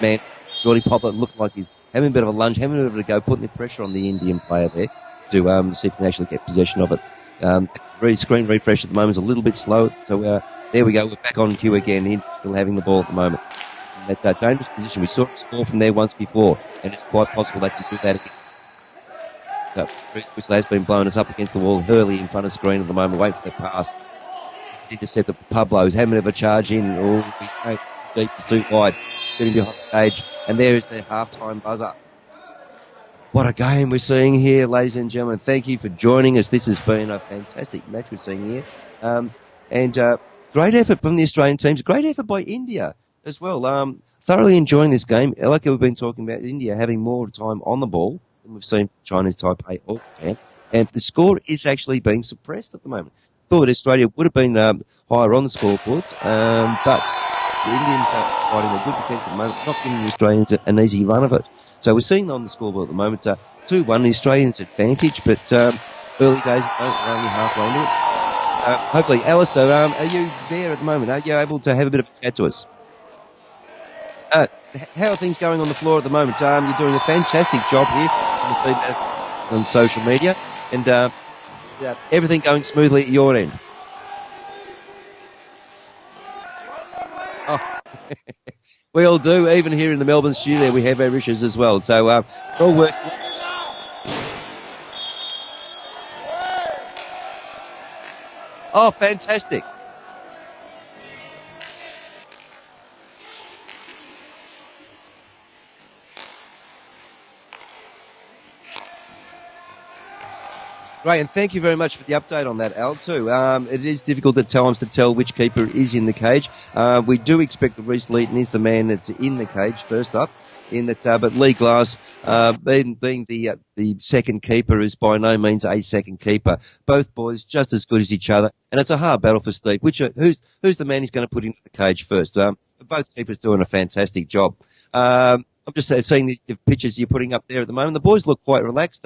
man, Jordy Popper, looked like he's having a bit of a lunge, having a bit of a go, putting the pressure on the Indian player there to see if he can actually get possession of it. Screen refresh at the moment is a little bit slow, so there we go. We're back on cue again. India still having the ball at the moment. In that dangerous position. We saw it score from there once before, and it's quite possible they can do that again. So, Whistler has been blown. It's up against the wall. Hurley in front of screen at the moment, waiting for the pass. He just said that Pablo's having a bit of a charge in. Oh, deep, too wide. Getting behind the stage. And there is the half-time buzzer. What a game we're seeing here, ladies and gentlemen. Thank you for joining us. This has been a fantastic match we're seeing here. Great effort from the Australian teams. Great effort by India as well. Thoroughly enjoying this game. Like we've been talking about, India having more time on the ball than we've seen China's Taipei or Japan. And the score is actually being suppressed at the moment. Thought Australia would have been higher on the scoreboard, but the Indians are fighting a good defence at the moment, not giving the Australians an easy run of it. So we're seeing on the scoreboard at the moment 2-1, the Australians' advantage, but early days at the moment, we're only halfway into it. Hopefully, Alistair, are you there at the moment? Are you able to have a bit of a chat to us? How are things going on the floor at the moment? You're doing a fantastic job here on social media, and everything going smoothly at your end. Oh. We all do. Even here in the Melbourne studio, we have our issues as well. So, all work. Oh, fantastic. Great, and thank you very much for the update on that, Al, too. It is difficult at times to tell which keeper is in the cage. We do expect that Reece Leeton is the man that's in the cage first up. But Lee Glass, being the second keeper, is by no means a second keeper. Both boys just as good as each other, and it's a hard battle for Steve. Who's the man he's going to put into the cage first? Both keepers doing a fantastic job. I'm just seeing the pictures you're putting up there at the moment. The boys look quite relaxed.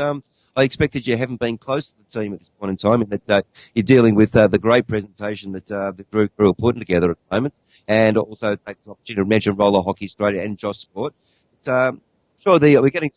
I expected you haven't been close to the team at this point in time, and that you're dealing with the great presentation that the crew are putting together at the moment, and also take the opportunity to mention Roller Hockey Australia and Josh Sport. But, sure, we're getting.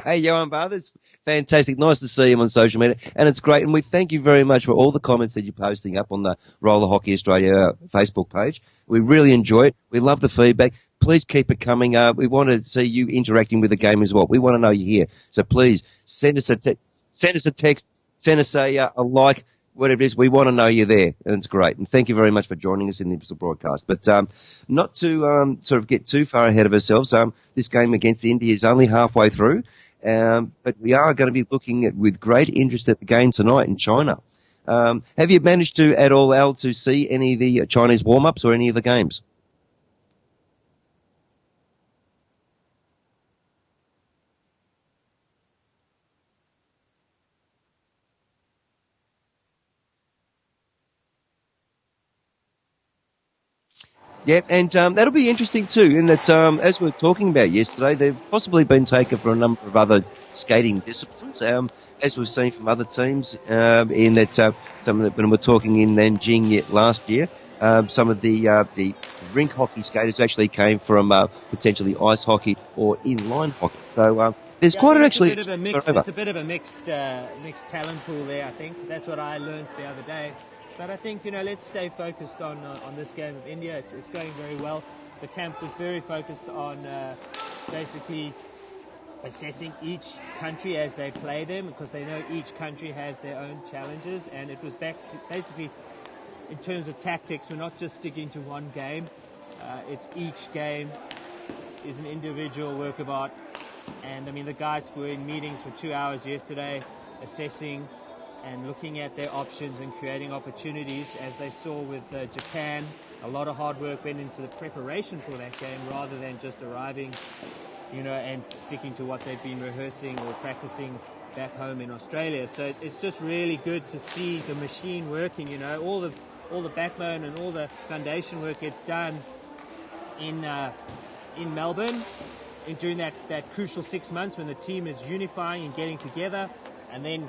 Hey, Johan Barthers, fantastic. Nice to see him on social media, and it's great. And we thank you very much for all the comments that you're posting up on the Roller Hockey Australia Facebook page. We really enjoy it. We love the feedback. Please keep it coming. We want to see you interacting with the game as well. We want to know you're here. So please send us a text, send us a like, whatever it is. We want to know you're there, and it's great. And thank you very much for joining us in the broadcast. But not to sort of get too far ahead of ourselves. This game against India is only halfway through, but we are going to be looking with great interest at the game tonight in China. Have you managed to at all, Al, to see any of the Chinese warm-ups or any of the games? Yeah, and that'll be interesting too, in that, as we were talking about yesterday, they've possibly been taken for a number of other skating disciplines, as we've seen from other teams, in that some of the, when we're talking in Nanjing last year, some of the rink hockey skaters actually came from potentially ice hockey or inline hockey. So there's quite actually it's a bit of a mixed talent pool there. I think that's what I learned the other day. But I think, let's stay focused on this game of India. It's going very well. The camp was very focused on basically assessing each country as they play them, because they know each country has their own challenges. And it was back to basically, in terms of tactics, we're not just sticking to one game. It's each game is an individual work of art. And, the guys were in meetings for 2 hours yesterday, assessing and looking at their options and creating opportunities. As they saw with Japan, a lot of hard work went into the preparation for that game rather than just arriving, and sticking to what they've been rehearsing or practicing back home in Australia. So it's just really good to see the machine working, all the backbone and all the foundation work gets done in Melbourne during that crucial 6 months when the team is unifying and getting together, and then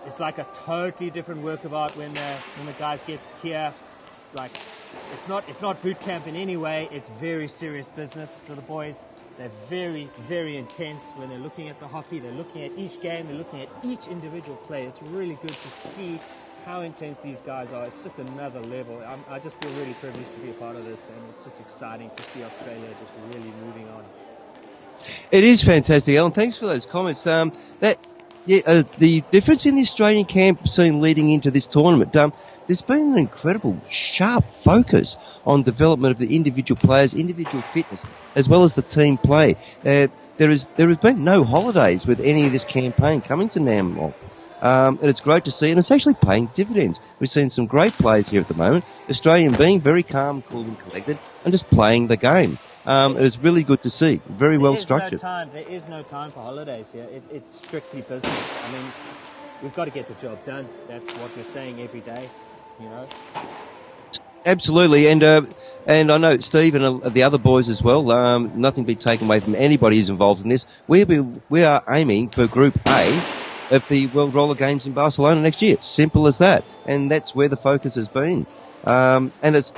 it's like a totally different work of art when the guys get here. It's like it's not boot camp in any way. It's very serious business for the boys. They're very, very intense when they're looking at the hockey. They're looking at each game. They're looking at each individual play. It's really good to see how intense these guys are. It's just another level. I just feel really privileged to be a part of this, and it's just exciting to see Australia just really moving on. It is fantastic, Alan. Thanks for those comments. The difference in the Australian camp scene leading into this tournament, there's been an incredible sharp focus on development of the individual players, individual fitness, as well as the team play. There has been no holidays with any of this campaign coming to Nambour. And it's great to see, and it's actually paying dividends. We've seen some great players here at the moment. Australian being very calm, cool and collected, and just playing the game. It's really good to see. Very well structured. There is no time for holidays here. It's strictly business. I mean, we've got to get the job done. That's what we're saying every day, you know. Absolutely, and I know Steve and the other boys as well. Nothing to be taken away from anybody who's involved in this. We are aiming for Group A of the World Roller Games in Barcelona next year. Simple as that, and that's where the focus has been. And it's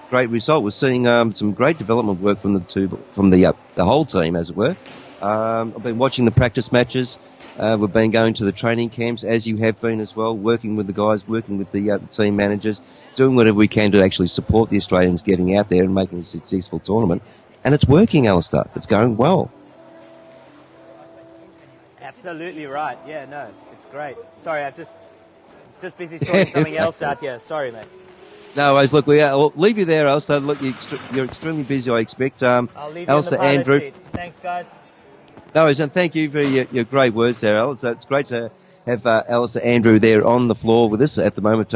great result. We're seeing some great development work from the whole team, as it were. I've been watching the practice matches. We've been going to the training camps, as you have been as well, working with the guys, working with the team managers, doing whatever we can to actually support the Australians getting out there and making a successful tournament. And it's working, Alistair. It's going well. Absolutely right. Yeah, no, it's great. Sorry, I'm just busy sorting something else out here. Sorry, mate. No worries. Look, we'll leave you there, Alistair. Look, you're extremely busy, I expect. I'll leave you in the pilot seat. Thanks, guys. No worries, and thank you for your great words there, Alistair. It's great to have Alistair Andrew there on the floor with us at the moment.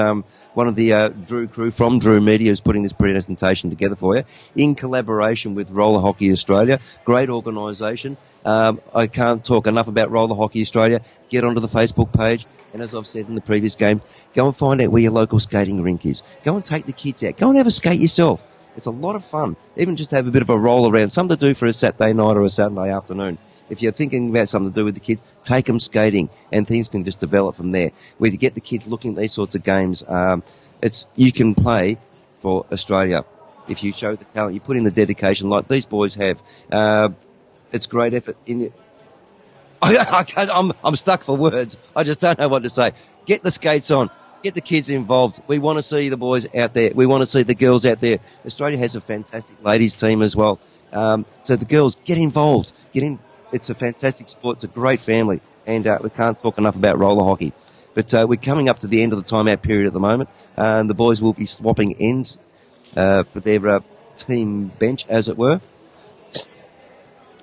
One of the Drew crew from Drew Media is putting this presentation together for you in collaboration with Roller Hockey Australia. Great organisation. I can't talk enough about Roller Hockey Australia. Get onto the Facebook page, and as I've said in the previous game, go and find out where your local skating rink is. Go and take the kids out. Go and have a skate yourself. It's a lot of fun. Even just have a bit of a roll around, something to do for a Saturday night or a Saturday afternoon. If you're thinking about something to do with the kids, take them skating, and things can just develop from there. Where to get the kids looking at these sorts of games, you can play for Australia if you show the talent, you put in the dedication like these boys have. It's great effort in it. I'm stuck for words. I just don't know what to say. Get the skates on. Get the kids involved. We want to see the boys out there. We want to see the girls out there. Australia has a fantastic ladies team as well. So the girls, get involved. Get in. It's a fantastic sport. It's a great family. And we can't talk enough about roller hockey. But we're coming up to the end of the timeout period at the moment. The boys will be swapping ends for their team bench, as it were.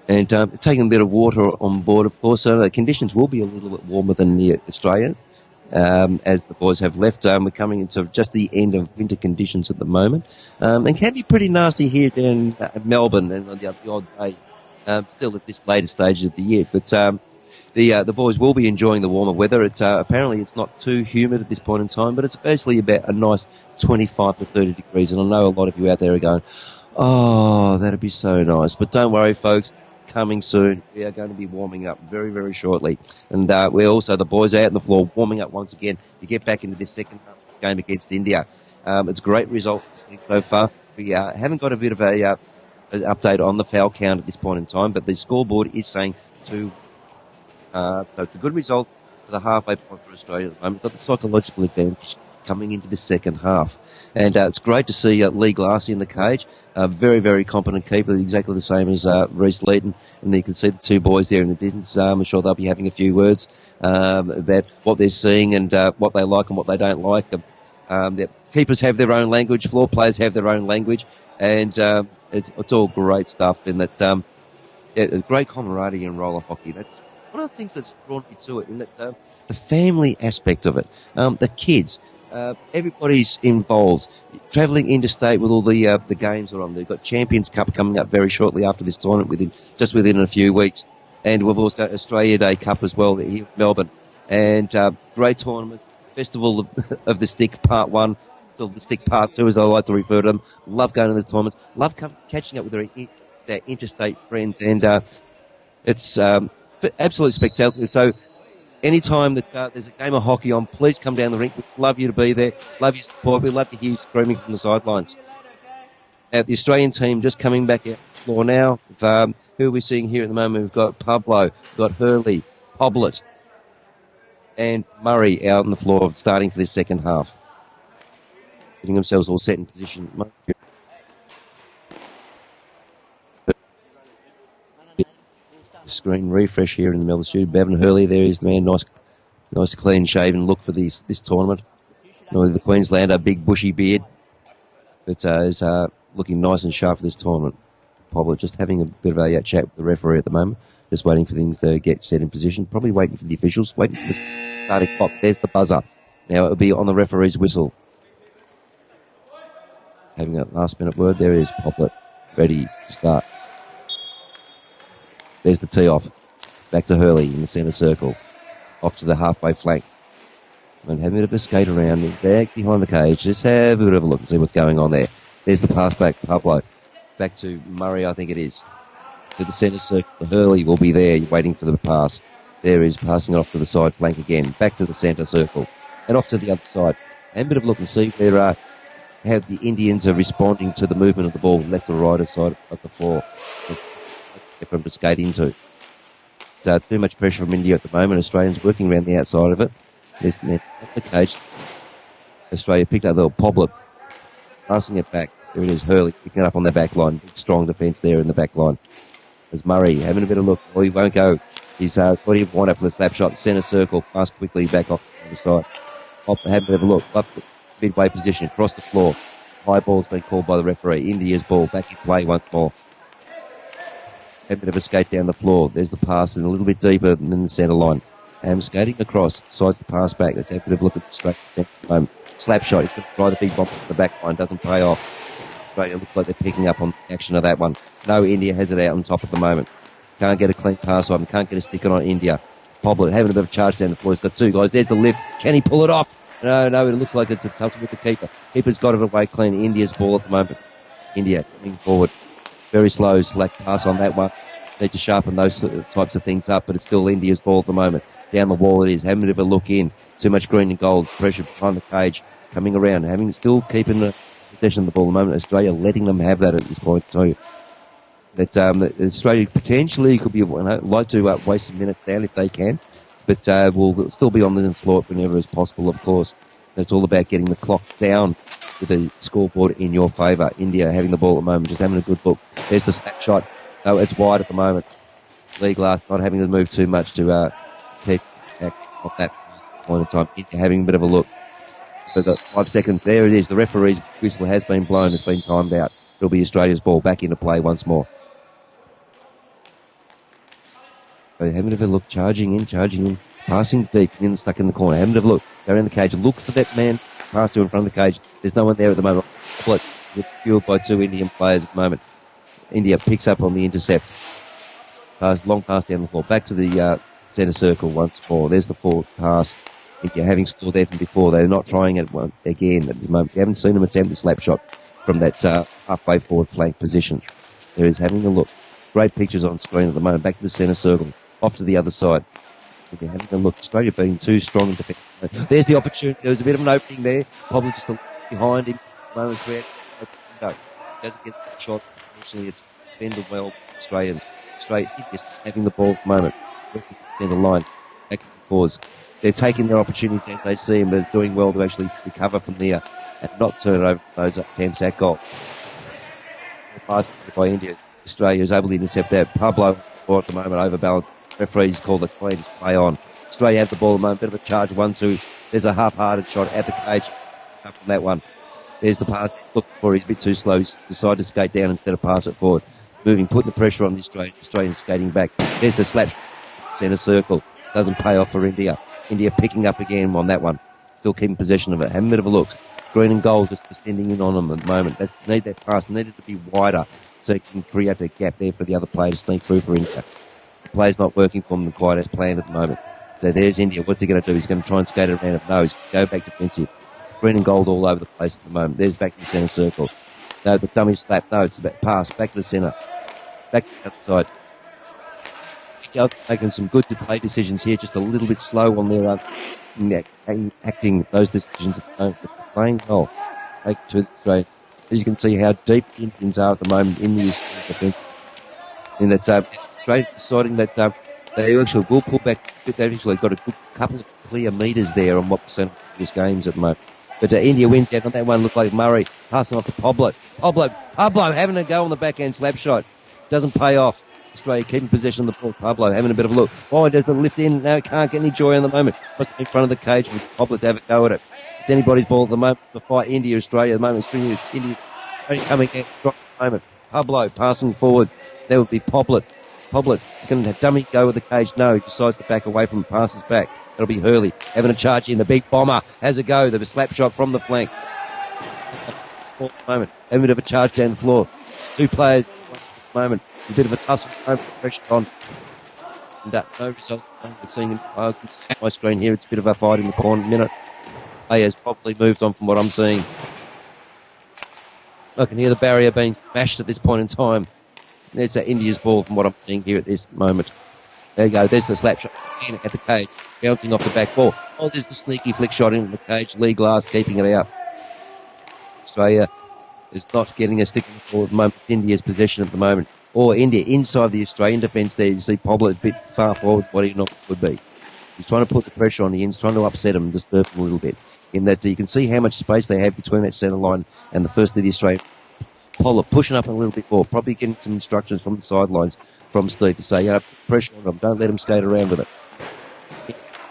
And taking a bit of water on board, of course. So the conditions will be a little bit warmer than the Australian, as the boys have left. We're coming into just the end of winter conditions at the moment. And can be pretty nasty here down in Melbourne and on the odd day, still at this later stage of the year. But the boys will be enjoying the warmer weather. Apparently it's not too humid at this point in time, but it's basically about a nice 25 to 30 degrees. And I know a lot of you out there are going, oh, that'd be so nice. But don't worry, folks. Coming soon. We are going to be warming up very, very shortly. And we're also, the boys out on the floor, warming up once again to get back into this second half of this game against India. It's a great result so far. We haven't got a bit of an update on the foul count at this point in time, but the scoreboard is saying 2. So it's a good result for the halfway point for Australia at the moment. Got the psychological advantage coming into the second half. And it's great to see Lee Glassy in the cage. Very, very competent keeper, exactly the same as Reece Leeton. And you can see the two boys there in the distance. I'm sure they'll be having a few words about what they're seeing and what they like and what they don't like. The keepers have their own language, floor players have their own language, and it's all great stuff. In that, great camaraderie in roller hockey. That's one of the things that's drawn me to it, in that the family aspect of it, the kids. Everybody's involved. Travelling interstate with all the games are on. They've got Champions Cup coming up very shortly after this tournament, within a few weeks. And we've also got Australia Day Cup as well here in Melbourne. And great tournaments. Festival of the Stick Part 1, still the Stick Part 2 as I like to refer to them. Love going to the tournaments. Love catching up with their interstate friends. And it's absolutely spectacular. So anytime that there's a game of hockey on, please come down the rink. We'd love you to be there. Love your support. We'd love to hear you screaming from the sidelines. Now, the Australian team just coming back out the floor now. Who are we seeing here at the moment? We've got Pablo, we've got Hurley, Hoblet, and Murray out on the floor starting for this second half. Getting themselves all set in position. Screen refresh here in the Melbourne studio. Bevan Hurley, there is the man. Nice clean shaven look for this tournament. The Queenslander, big bushy beard. But is looking nice and sharp for this tournament. Probably just having a bit of a chat with the referee at the moment. Just waiting for things to get set in position. Probably waiting for the officials. Waiting for the starting clock. There's the buzzer. Now it'll be on the referee's whistle. Just having a last minute word. There is Poplet ready to start. There's the tee off. Back to Hurley in the centre circle. Off to the halfway flank. And have a bit of a skate around back behind the cage. Just have a bit of a look and see what's going on there. There's the pass back to Pablo. Back to Murray, I think it is. To the centre circle. Hurley will be there waiting for the pass. There is passing it off to the side flank again. Back to the centre circle. And off to the other side. And a bit of a look and see where how the Indians are responding to the movement of the ball left or right side of the floor. For them to skate into. Too much pressure from India at the moment. Australians working around the outside of it. There's the cage. Australia picked up the little Poblet, passing it back. There it is, Hurley picking it up on the back line. Big strong defence there in the back line. There's Murray having a bit of look. Oh, he won't go. He's got to wind up for the slap shot. Centre circle, pass quickly back off to the side. Having a bit of a look. Up midway position, across the floor. High ball's been called by the referee. India's ball back in play once more. A bit of a skate down the floor. There's the pass and a little bit deeper than the centre line. Skating across, sides the pass back. Let's have a bit of a look at the straight slap shot. He's going to try the big bomb to the back line. Doesn't pay off. Australia looks like they're picking up on the action of that one. No, India has it out on top at the moment. Can't get a clean pass on. Can't get a stick on India. Poblet having a bit of a charge down the floor. He's got two guys. There's the lift. Can he pull it off? No, it looks like it's a tussle with the keeper. Keeper's got it away clean. India's ball at the moment. India coming forward. Very slow, slack pass on that one. Need to sharpen those types of things up, but it's still India's ball at the moment. Down the wall it is, having a bit of a look in. Too much green and gold, pressure behind the cage, coming around, still keeping the possession of the ball at the moment. Australia letting them have that at this point too. That Australia potentially could be like to waste some minutes down if they can, but will still be on the onslaught whenever is possible, of course. It's all about getting the clock down with the scoreboard in your favour. India having the ball at the moment, just having a good look. There's the snap shot. No, it's wide at the moment. Lee Glass not having to move too much to keep back off that point in time. India having a bit of a look. For the 5 seconds, there it is. The referee's whistle has been blown. It's been timed out. It'll be Australia's ball back into play once more. So having a bit of a look, charging in, passing deep, stuck in the corner. Having a bit of a look, go around the cage, look for that man, pass to in front of the cage. There's no one there at the moment. It's fueled by two Indian players at the moment. India picks up on the intercept. Long pass down the floor. Back to the centre circle once more. There's the forward pass. India having scored there from before. They're not trying it again at the moment. We haven't seen them attempt the slap shot from that halfway forward flank position. There is having a look. Great pictures on screen at the moment. Back to the centre circle. Off to the other side. India having a look. Australia being too strong in defence. There's the opportunity. There was a bit of an opening there. Probably just behind him. Moment create. Doesn't get the shot. Unfortunately, it's defended well. Australians. Australia just having the ball at the moment. Working the centre line. Back and forwards. They're taking their opportunities as they see them, but doing well to actually recover from there and not turn it over those attempts at goal. Pass by India. Australia is able to intercept that. Pablo at the moment overbalanced. Referees called the clean. Just play on. Australia have the ball at the moment. Bit of a charge. 1-2. There's a half-hearted shot at the cage. Up on that one. There's the pass. He's looking for it. He's a bit too slow. He's decided to skate down instead of pass it forward. Moving, putting the pressure on the Australians skating back. There's the slap. Centre circle. Doesn't pay off for India. India picking up again on that one. Still keeping possession of it. Having a bit of a look. Green and gold just descending in on them at the moment. They need that pass. Needed to be wider so it can create a gap there for the other player to sneak through for India. The play's not working for them quite as planned at the moment. So there's India. What's he going to do? He's going to try and skate it around it. No, he's going to go back defensive. Green and gold all over the place at the moment. There's back to the centre circle. No, the dummy slap. No, it's about pass. Back to the centre. Back to the other side. India making some good play decisions here, just a little bit slow on their acting those decisions at the moment. But they're playing well. Take to the Australians. As you can see how deep the Indians are at the moment in the defence. In that Australia deciding that they actually will pull back. They've actually got a good couple of clear meters there on what percent of these games at the moment. But India wins out on that one. Looked like Murray passing off to Pablo having a go on the backhand slap shot. Doesn't pay off. Australia keeping possession of the ball. Pablo having a bit of a look. Oh, does the lift in. No, can't get any joy in the moment. Must be in front of the cage with Pablo to have a go at it. It's anybody's ball at the moment to fight India, Australia at the moment. India coming out strong at the moment. Pablo passing forward. There would be Pablo is going to dummy go with the cage. No, he decides to back away from it, passes back. It'll be Hurley having a charge in. The big bomber has a go. There's a slap shot from the flank. Moment. Having a bit of a charge down the floor. Two players at the moment. A bit of a tussle. Pressure on. And no results. We're seeing in my screen here. It's a bit of a fight in the corner minute. Play has probably moved on from what I'm seeing. I can hear the barrier being smashed at this point in time. There's India's ball from what I'm seeing here at this moment. There you go. There's the slap shot at the cage. Bouncing off the back ball. Oh, there's the sneaky flick shot into the cage. Lee Glass keeping it out. Australia is not getting a stick in the ball at the moment. India's possession at the moment. Or India inside the Australian defence there. You see Pablo a bit far forward what he not would be. He's trying to put the pressure on the ends, trying to upset him and disturb him a little bit. In that you can see how much space they have between that centre line and the first of the Australian. Pablo pushing up a little bit more, probably getting some instructions from the sidelines from Steve to say, put pressure on them, don't let them skate around with it.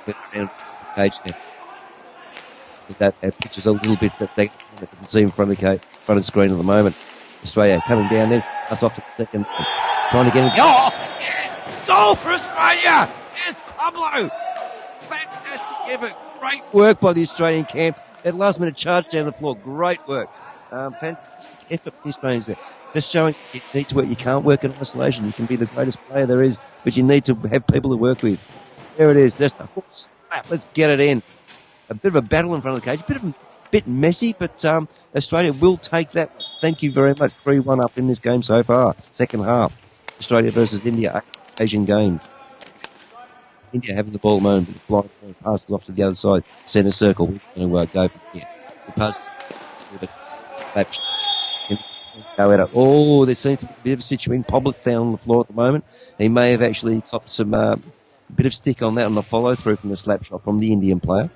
Get around the cage now. That picture's a little bit that they can see in front of the front of the screen at the moment. Australia coming down, there's us off to the second, trying to get in. Oh, yes! Goal for Australia! Yes, Pablo! Fantastic effort, great work by the Australian camp. That last minute charge down the floor, great work. Fantastic effort for the Australians there. Just showing you need to work. You can't work in isolation. You can be the greatest player there is, but you need to have people to work with. There it is. Just a hook slap. Let's get it in. A bit of a battle in front of the cage. A bit messy, but Australia will take that. Thank you very much. 3-1 up in this game so far. Second half. Australia versus India. Asian game. India having the ball at the moment. Blind passes off to the other side. Centre circle. We're going to go from here. The pass with a slap. Go at it. Oh, there seems to be a bit of a situation. Public down on the floor at the moment. He may have actually copped some bit of stick on that on the follow through from the slap shot from the Indian player.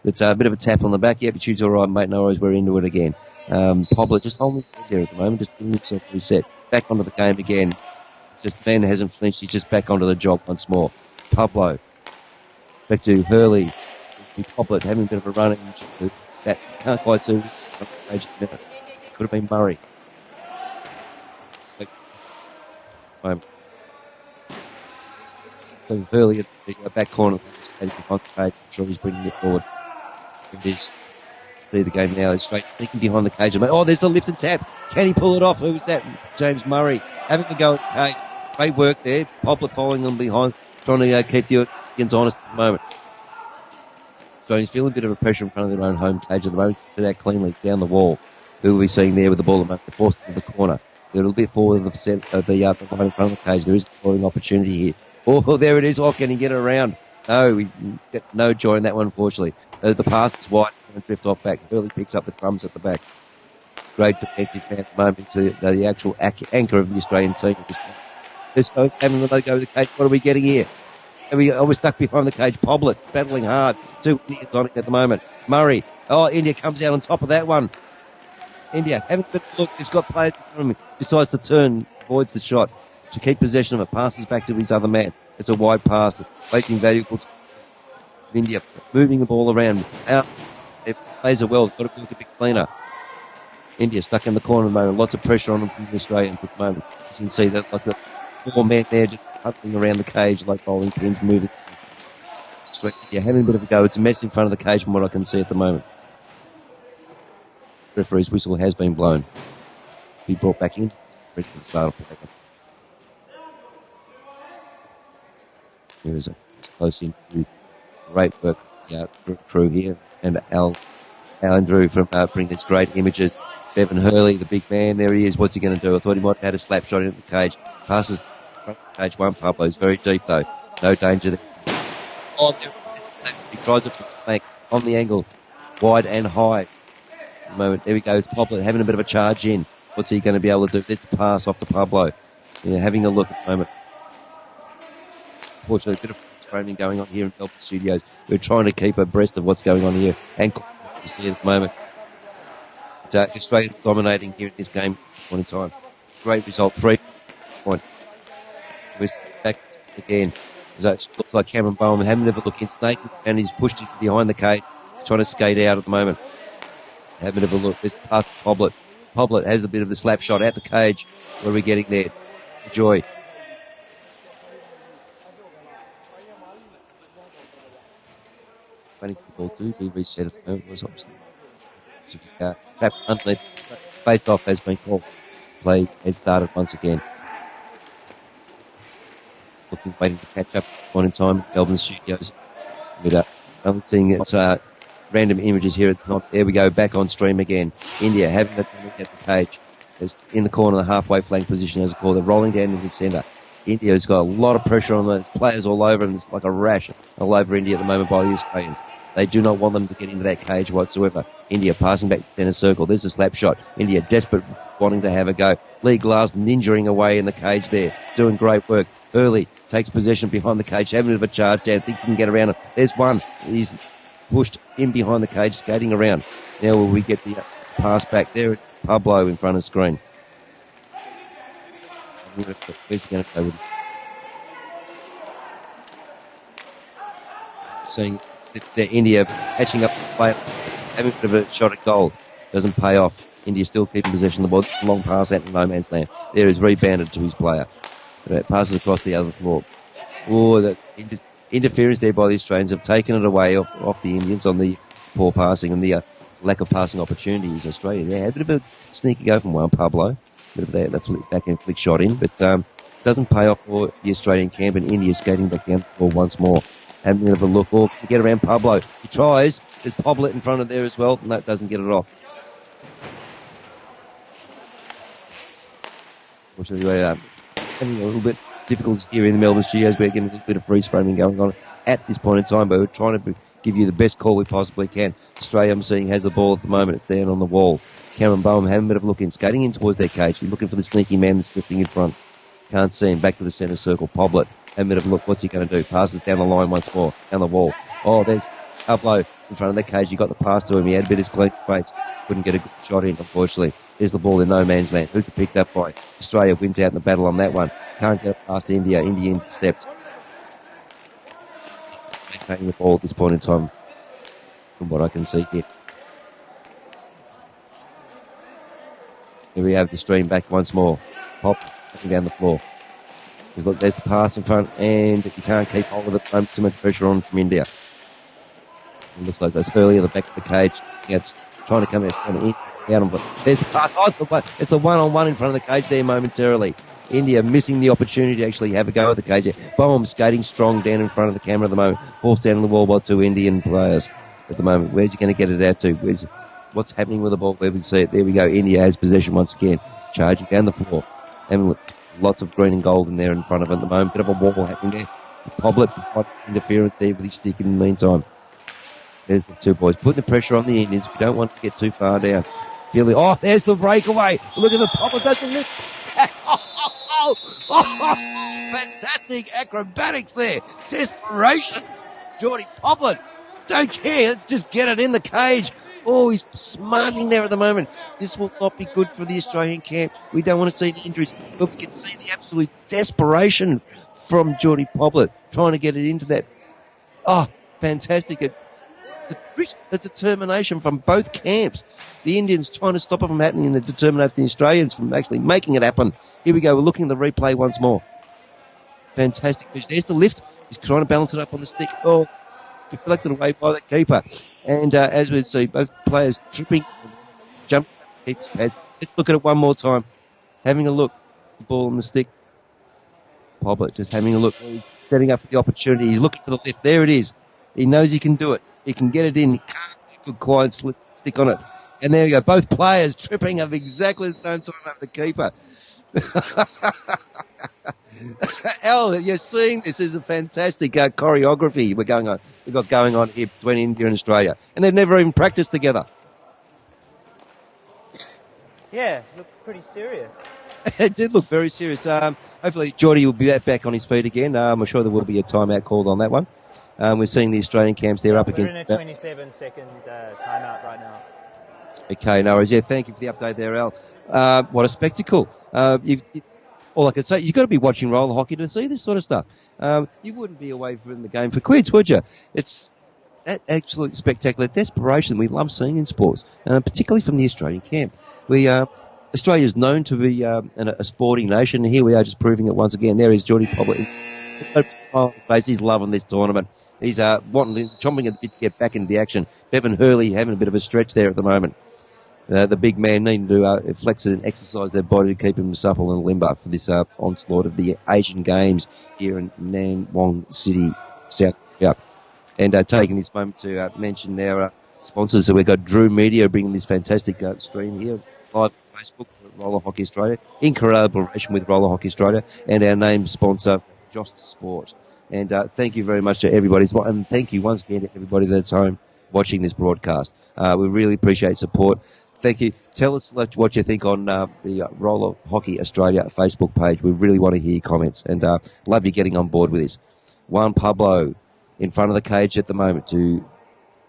But a bit of a tap on the back. Yep, shoots all right, mate. No worries. We're into it again. Pablo just holding his head there at the moment, just getting himself reset. Back onto the game again. Just man hasn't flinched. He's just back onto the job once more. Pablo. Back to Hurley. Pablo having a bit of a run. That can't quite see. Could have been Murray. So Hurley at the back corner, behind the cage. I'm sure he's bringing it forward. It is. See the game now. He's straight sneaking behind the cage. Oh, there's the lift and tap. Can he pull it off? Who's that? James Murray. Having a go. Hey, great work there. Poplar following them behind, trying to keep the Indians honest at the moment. So he's feeling a bit of a pressure in front of their own home cage at the moment. Set out cleanly down the wall. Who will be seeing there with the ball at the moment? Forced into the corner. A little bit forward of the line in front of the cage. There is a scoring opportunity here. Oh, there it is. Oh, can he get it around? No, we get no joy in that one, unfortunately. The pass is wide and drift off back. Hurley picks up the crumbs at the back. Great defensive man at the moment. The actual anchor of the Australian team. This guy's having another go with the cage. What are we getting here? We're stuck behind the cage. Poblet battling hard. 2 Indians on it at the moment. Murray. Oh, India comes out on top of that one. India, having a bit of a look. He's got players in front of him. Decides to turn, avoids the shot. To keep possession of it, passes back to his other man. It's a wide pass, wasting valuable time. India moving the ball around. Out. It plays it well. Got to look a bit cleaner. India stuck in the corner at the moment. Lots of pressure on them from the Australians at the moment. You can see that like the 4 men there just huddling around the cage like bowling pins moving. So India having a bit of a go. It's a mess in front of the cage from what I can see at the moment. Referee's whistle has been blown. Be brought back in. Ready for the start of play. There is a close in. Great work crew here. And Andrew from bringing these great images. Bevan Hurley, the big man, there he is. What's he going to do? I thought he might have had a slap shot into the cage. Passes Cage one, Pablo's very deep though. No danger there. Oh, there it is. He tries it from the flank, on the angle, wide and high. At the moment, there we go. It's Pablo having a bit of a charge in. What's he going to be able to do? Let's pass off to Pablo. Yeah, having a look at the moment. Unfortunately, a bit of framing going on here in Melbourne Studios. We're trying to keep abreast of what's going on here. And you see at the moment, Australia's dominating here in this game at this point in time. Great result, 3 point. We're back again. So it looks like Cameron Bowman having a bit of a look in snake, and he's pushed it behind the cage, trying to skate out at the moment. Having a bit of a look. This pass to Poblet. Poblet has a bit of the slap shot at the cage. What are we getting there? Enjoy. Waiting for the ball to be reset at the moment. Was obviously trapped underneath. Face off has been called. Play has started once again. Waiting to catch up one in time. Melbourne Studios. I'm seeing it's random images here at the top. There we go, back on stream again. India having a look at the cage. It's in the corner, the halfway flank position as a call. They're rolling down into the centre. India's got a lot of pressure on them. There's players all over, and it's like a rash all over India at the moment by the Australians. They do not want them to get into that cage whatsoever. India passing back to centre circle. There's a slap shot. India desperate, wanting to have a go. Lee Glass ninjaing away in the cage there, doing great work. Early takes possession behind the cage, having a bit of a charge down, thinks he can get around it. There's one. He's pushed in behind the cage, skating around. Now will we get the pass back there? Pablo in front of the screen. Where's he going to go with it? Seeing India catching up the play, having a bit of a shot at goal. Doesn't pay off. India still keeping possession of the ball. It's a long pass out in no man's land. There is rebounded to his player. It passes across the other floor. Oh, the interference there by the Australians have taken it away off the Indians on the poor passing and the lack of passing opportunities. Australia there had a bit of a sneaky go from one Pablo. A bit of that back end flick shot in, but doesn't pay off for the Australian camp, and India skating back down the floor once more. Having a bit of a look. Oh, can you get around Pablo? He tries. There's Poblet in front of there as well, and that doesn't get it off. Unfortunately, having a little bit difficult here in the Melbourne Studios. We're getting a little bit of freeze framing going on at this point in time, but we're trying to give you the best call we possibly can. Australia, I'm seeing, has the ball at the moment. It's down on the wall. Cameron Bowen having a bit of a look in, skating in towards their cage. He's looking for the sneaky man that's drifting in front. Can't see him. Back to the centre circle. Poblet having a bit of a look. What's he going to do? Passes down the line once more. Down the wall. Oh, there's Pablo in front of the cage. He got the pass to him. He had a bit of clean space. Couldn't get a good shot in, unfortunately. There's the ball in no man's land. Who's picked up by? Australia wins out in the battle on that one. Can't get it past India. India intercepts. Maintaining the ball at this point in time, from what I can see here. Here we have the stream back once more. Pop down the floor. Look, there's the pass in front, and you can't keep hold of it. Too much pressure on from India. It looks like that's early at the back of the cage. It's trying to come out. There's the pass. Oh, it's a one-on-one in front of the cage there momentarily. India missing the opportunity to actually have a go at the cage. Bowen skating strong down in front of the camera at the moment. Ball's down on the wall by two Indian players at the moment. Where's he going to get it out to? What's happening with the ball? Where we see it? There we go. India has possession once again. Charging down the floor. And lots of green and gold in there in front of it at the moment. Bit of a wobble happening there. Poblet, interference there with his stick in the meantime. There's the two boys putting the pressure on the Indians. We don't want to get too far down. Oh, there's the breakaway. Look at the Poblet. Doesn't miss. Fantastic acrobatics there. Desperation. Geordie Poblet. Don't care. Let's just get it in the cage. Oh, he's smarting there at the moment. This will not be good for the Australian camp. We don't want to see any injuries, but we can see the absolute desperation from Geordie Poblet trying to get it into that. Oh, fantastic. The determination from both camps. The Indians trying to stop it from happening, and the determination of the Australians from actually making it happen. Here we go. We're looking at the replay once more. Fantastic. There's the lift. He's trying to balance it up on the stick. Oh, deflected away by the keeper. And as we see, both players tripping, jumping, keeper's pads. Let's look at it one more time. Having a look. The ball on the stick. Poblet just having a look. Setting up for the opportunity. He's looking for the lift. There it is. He knows he can do it. He can get it in. He can't get a good quiet stick on it. And there we go. Both players tripping at exactly the same time over the keeper. Al, you're seeing this is a fantastic choreography we've got going on here between India and Australia, and they've never even practiced together. Yeah, look pretty serious. It did look very serious. Hopefully Geordie will be back on his feet again. I'm sure there will be a timeout called on that one. We're seeing the Australian camps there up against. We're in a 27-second timeout right now. Okay, no worries. Yeah, thank you for the update there, Al. What a spectacle. All I could say, you've got to be watching roller hockey to see this sort of stuff. You wouldn't be away from the game for quids, would you? It's that absolute spectacular desperation we love seeing in sports, particularly from the Australian camp. Australia is known to be a sporting nation, and here we are just proving it once again. There is Geordie Poblett. He's got a smile on his face. He's loving this tournament. He's chomping at the bit to get back into the action. Bevan Hurley having a bit of a stretch there at the moment. The big man needing to flex it and exercise their body to keep him supple and limber for this onslaught of the Asian Games here in Nan Wong City, South Korea. And taking this moment to mention our sponsors. So we've got Drew Media bringing this fantastic stream here live on Facebook for Roller Hockey Australia, in collaboration with Roller Hockey Australia, and our name sponsor, Just Sport. And thank you very much to everybody, and thank you once again to everybody that's home watching this broadcast. We really appreciate support. Thank you. Tell us what you think on the Roller Hockey Australia Facebook page. We really want to hear your comments, and love you getting on board with this. Juan Pablo in front of the cage at the moment to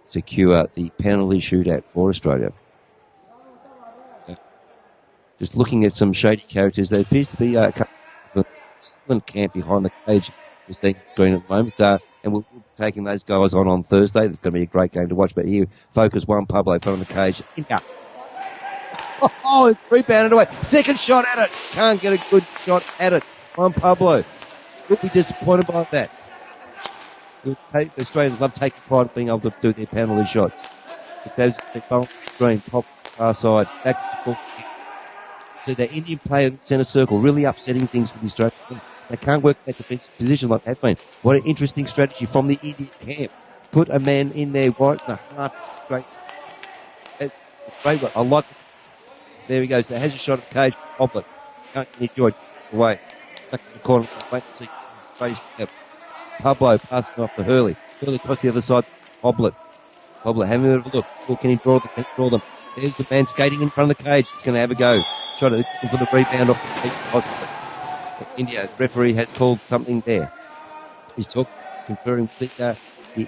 secure the penalty shootout for Australia. Just looking at some shady characters, there appears to be a excellent camp behind the cage. We're seeing the screen at the moment, and we'll be taking those guys on Thursday. It's going to be a great game to watch. But here, focus Juan Pablo in front of the cage. Oh, it's rebounded away. Second shot at it. Can't get a good shot at it. Juan Pablo. We'll be disappointed by that. The Australians love taking pride in being able to do their penalty shots. It goes to the screen, pop far side, back to the full. So the Indian player in the centre circle, really upsetting things for the Australians. They can't work that defensive position like that, man. What an interesting strategy from the Indian camp. Put a man in there right in the heart. Great. Great one. I like it. There he goes. There has a shot at the cage. Poblett. Can't enjoy it. Away. Stuck in the corner. Wait to see. Face step. Pablo passing off to Hurley. Hurley across the other side. Poblett having a bit of a look. Oh, can he draw them? Can he draw them? There's the man skating in front of the cage. He's going to have a go. Try to look for the rebound off the cage. India referee has called something there. He's conferring with the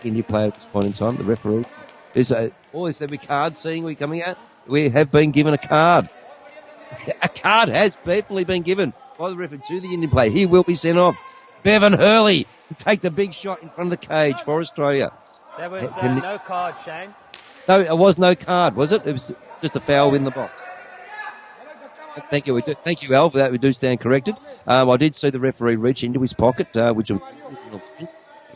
India player at this point in time. The referee is is there a card seeing we coming out? We have been given a card. A card has definitely been given by the referee to the Indian player. He will be sent off. Bevan Hurley to take the big shot in front of the cage for Australia. There was no card, Shane. No, it was no card, was it? It was just a foul in the box. Thank you. Thank you, Al, for that. We do stand corrected. I did see the referee reach into his pocket, which was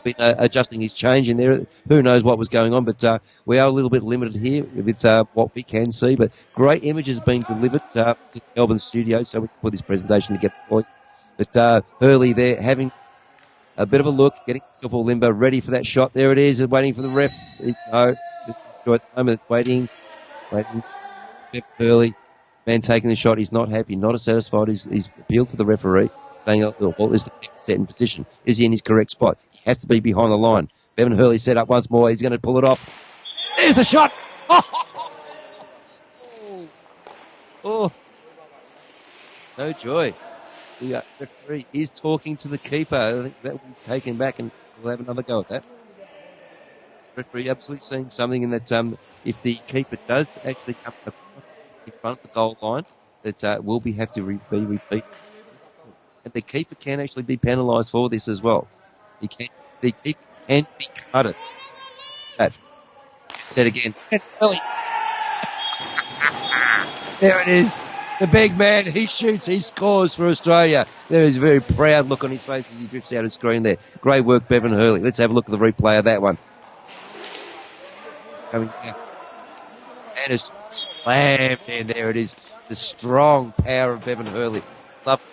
been adjusting his change in there. Who knows what was going on, but we are a little bit limited here with what we can see. But great images being delivered to the Melbourne studio, so we can put this presentation together for us. But Hurley there having a bit of a look, getting himself all limber, ready for that shot. There it is, waiting for the ref. Just enjoy the moment. It's waiting. Hurley. Man taking the shot, he's not happy, not satisfied. He's appealed to the referee, saying, well, is the keeper set in position? Is he in his correct spot? He has to be behind the line. Bevan Hurley set up once more. He's going to pull it off. There's the shot! Oh. No joy. The referee is talking to the keeper. I think that will be taken back, and we'll have another go at that. Referee absolutely seeing something in that if the keeper does actually come in front of the goal line, that will have to be repeated. And the keeper can actually be penalised for this as well. The keeper can be cutted. That said again. There it is. The big man, he shoots, he scores for Australia. There is a very proud look on his face as he drifts out of screen there. Great work, Bevan Hurley. Let's have a look at the replay of that one. Coming down. And it's slammed in. There it is. The strong power of Bevan Hurley.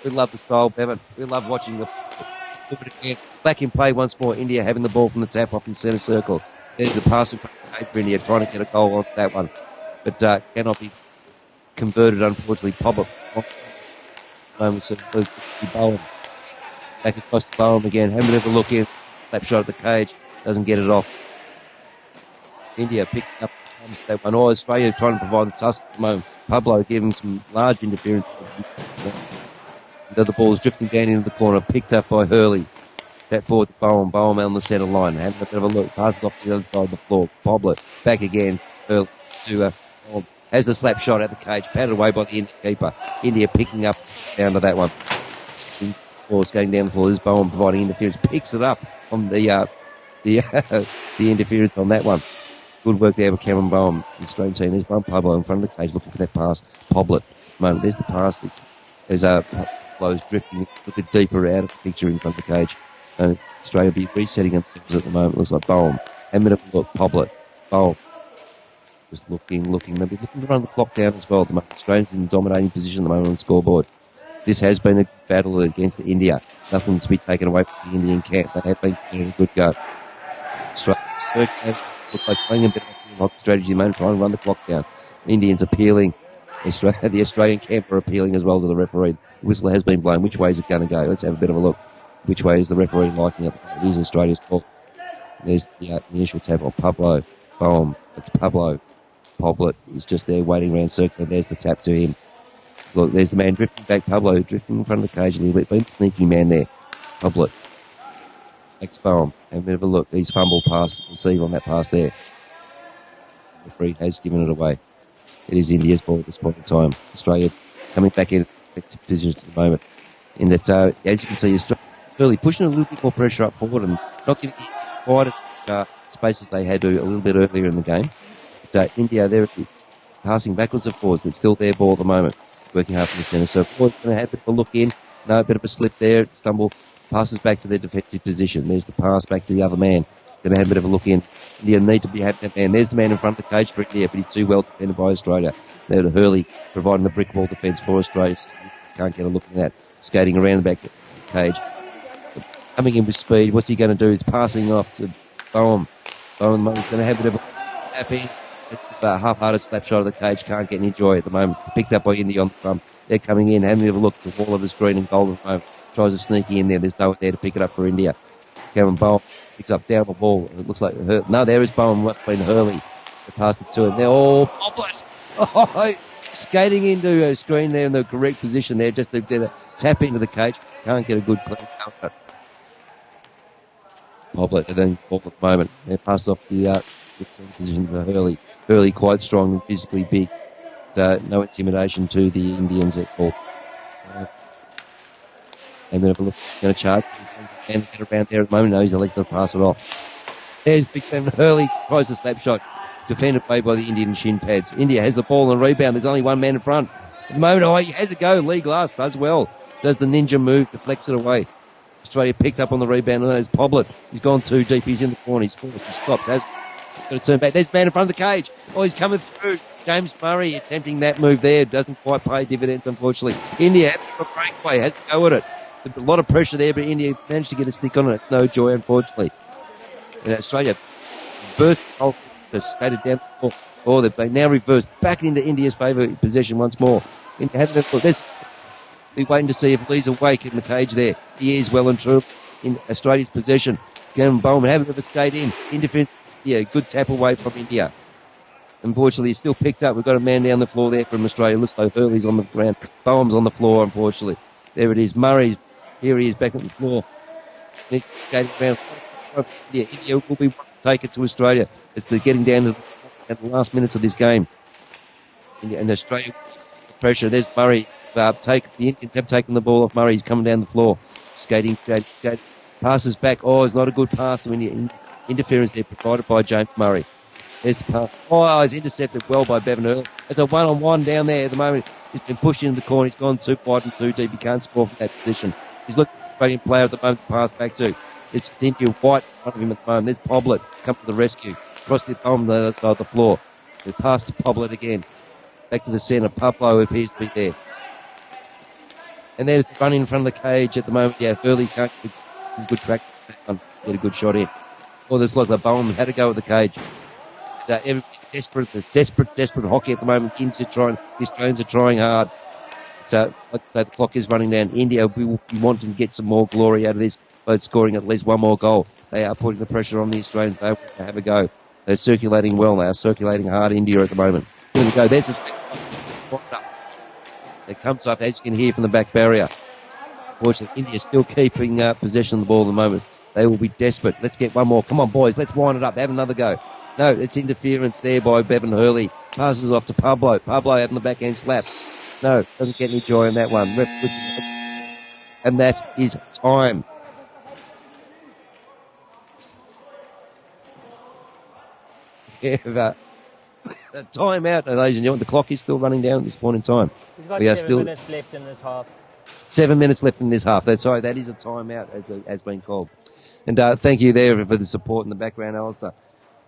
We love the style of Bevan. We love watching the again. Back in play once more. India having the ball from the tap off in centre circle. There's the passing for India trying to get a goal on that one. But cannot be converted, unfortunately. Poblett. Moments of Bowen. Back across the Bowen again. Having a bit of a look in. Slap shot at the cage. Doesn't get it off. India picking up that one. Australia trying to provide the tussle at the moment. Pablo giving some large interference. The ball's drifting down into the corner. Picked up by Hurley. That forward to Bowen. Bowen on the centre line. Having a bit of a look. Passes off to the other side of the floor. Pablo back again. Hurley to Bowen. Has the slap shot at the cage. Patted away by the Indian keeper. India picking up down to that one. Ball's going down the floor. This Bowen providing interference. Picks it up on the interference on that one. Good work there with Cameron Bowen, the Australian team. There's one Pablo in front of the cage looking for that pass. Poblet. Moment. There's the pass. There's Pablo's drifting a bit deeper out of the picture in front of the cage. Australia will be resetting themselves at the moment. Looks like Bowen. And a look. Poblet. Bowen. Just looking. Maybe looking to run the clock down as well. The Australians in dominating position at the moment on the scoreboard. This has been a battle against India. Nothing to be taken away from the Indian camp. They have been doing a good go. Australia look like playing a bit of a strategy at the moment, trying to run the clock down. Indians appealing. The Australian camp are appealing as well to the referee. The whistle has been blown. Which way is it going to go? Let's have a bit of a look. Which way is the referee liking it? It is Australia's call. There's the initial tap on Pablo. Boom. It's Pablo. Poblet is just there waiting around circling. There's the tap to him. Look, there's the man drifting back. Pablo drifting in front of the cage a little bit. Been a sneaky man there. Poblet. Next Bowen. Have a bit of a look. He's fumble pass. Receive on that pass there. The referee has given it away. It is India's ball at this point in time. Australia coming back in effective positions at the moment. In that, as you can see, Australia really pushing a little bit more pressure up forward and not giving as wide as space as they had to a little bit earlier in the game. But India, they're passing backwards and forwards. It's still their ball at the moment, working hard from the centre. So forward's going to have a bit of a look in. No, a bit of a slip there. Stumble. Passes back to their defensive position. There's the pass back to the other man. Going to have a bit of a look in. India need to be having that man. There's the man in front of the cage for India, but he's too well defended by Australia. There to Hurley providing the brick wall defence for Australia. So can't get a look at that. Skating around the back of the cage. Coming in with speed. What's he going to do? He's passing off to Bowen. Bowen going to have a bit of a tap in. Half-hearted slap shot of the cage. Can't get any joy at the moment. Picked up by India on the front. They're coming in, having a bit of a look. The wall of his green and gold at the moment. Tries to sneak in there. There's no one there to pick it up for India. Cameron Bowen picks up down the ball. It looks like no, there is Bowen. Must have been Hurley. They passed it to him. They're all Poblet. Oh, skating into a screen there in the correct position there. Just to tap into the cage. Can't get a good clean cover. Poblet and then ball at the moment. They pass off the position for Hurley. Hurley quite strong and physically big. No intimidation to the Indians at all. And then have a look. Going to charge. And get around there at the moment. No, he's elected to pass it off. There's Big Sam Hurley. Tries the slap shot. Defended away by the Indian shin pads. India has the ball and rebound. There's only one man in front. At the moment, he has a go. Lee Glass does well. Does the ninja move. Deflects it away. Australia picked up on the rebound. And there's Poblet. He's gone too deep. He's in the corner. He's forced. He stops. Has got to turn back. There's the man in front of the cage. Oh, he's coming through. James Murray attempting that move there. Doesn't quite pay dividends, unfortunately. India has a breakaway. Has to go with it. A lot of pressure there, but India managed to get a stick on it. No joy, unfortunately. And Australia burst the skated down the floor. Oh, they've been now reversed back into India's favour possession once more. India had this. Be waiting to see if Lee's awake in the cage there. He is well and true in Australia's possession. Cameron Bowman having a bit of a skate in. Indifferent. Yeah, good tap away from India. Unfortunately, he's still picked up. We've got a man down the floor there from Australia. Looks like Hurley's on the ground. Bowen's on the floor, unfortunately. There it is. Murray. Here he is back on the floor. He's skating around. Yeah, India will be take it to Australia. It's the getting down to the last minutes of this game. And Australia pressure. There's Murray. The Indians have taken the ball off Murray. He's coming down the floor. Skating. Passes back. Oh, it's not a good pass to India. Interference there provided by James Murray. There's the pass. Oh, he's intercepted well by Bevan Earl. It's a one-on-one down there at the moment. He's been pushed into the corner. He's gone too wide and too deep. He can't score from that position. He's looking at the Australian player at the moment to pass back to. It's just India White in front of him at the moment. There's Poblet come to the rescue. Across the on the other side of the floor. They pass to Poblet again. Back to the centre. Pablo appears to be there. And there's the run in front of the cage at the moment. Yeah, Hurley can't get a good track. Get a good shot in. Oh, there's like the Bowen had to go with the cage. Everybody's desperate hockey at the moment. The Australians are trying hard. But like I say, the clock is running down. India will be wanting to get some more glory out of this, but scoring at least one more goal. They are putting the pressure on the Australians. They want to have a go. They're circulating well now, circulating hard India at the moment. Here we go. There's a it comes up, as you can hear from the back barrier. Fortunately, India still keeping possession of the ball at the moment. They will be desperate. Let's get one more. Come on, boys. Let's wind it up. Have another go. No, it's interference there by Bevan Hurley. Passes off to Pablo. Pablo having the backhand slap. No, doesn't get any joy in that one. And that is time. Time out, ladies and gentlemen. The clock is still running down at this point in time. He's got 7 minutes left in this half. 7 minutes left in this half. That is a timeout as been called. And thank you there for the support in the background, Alistair.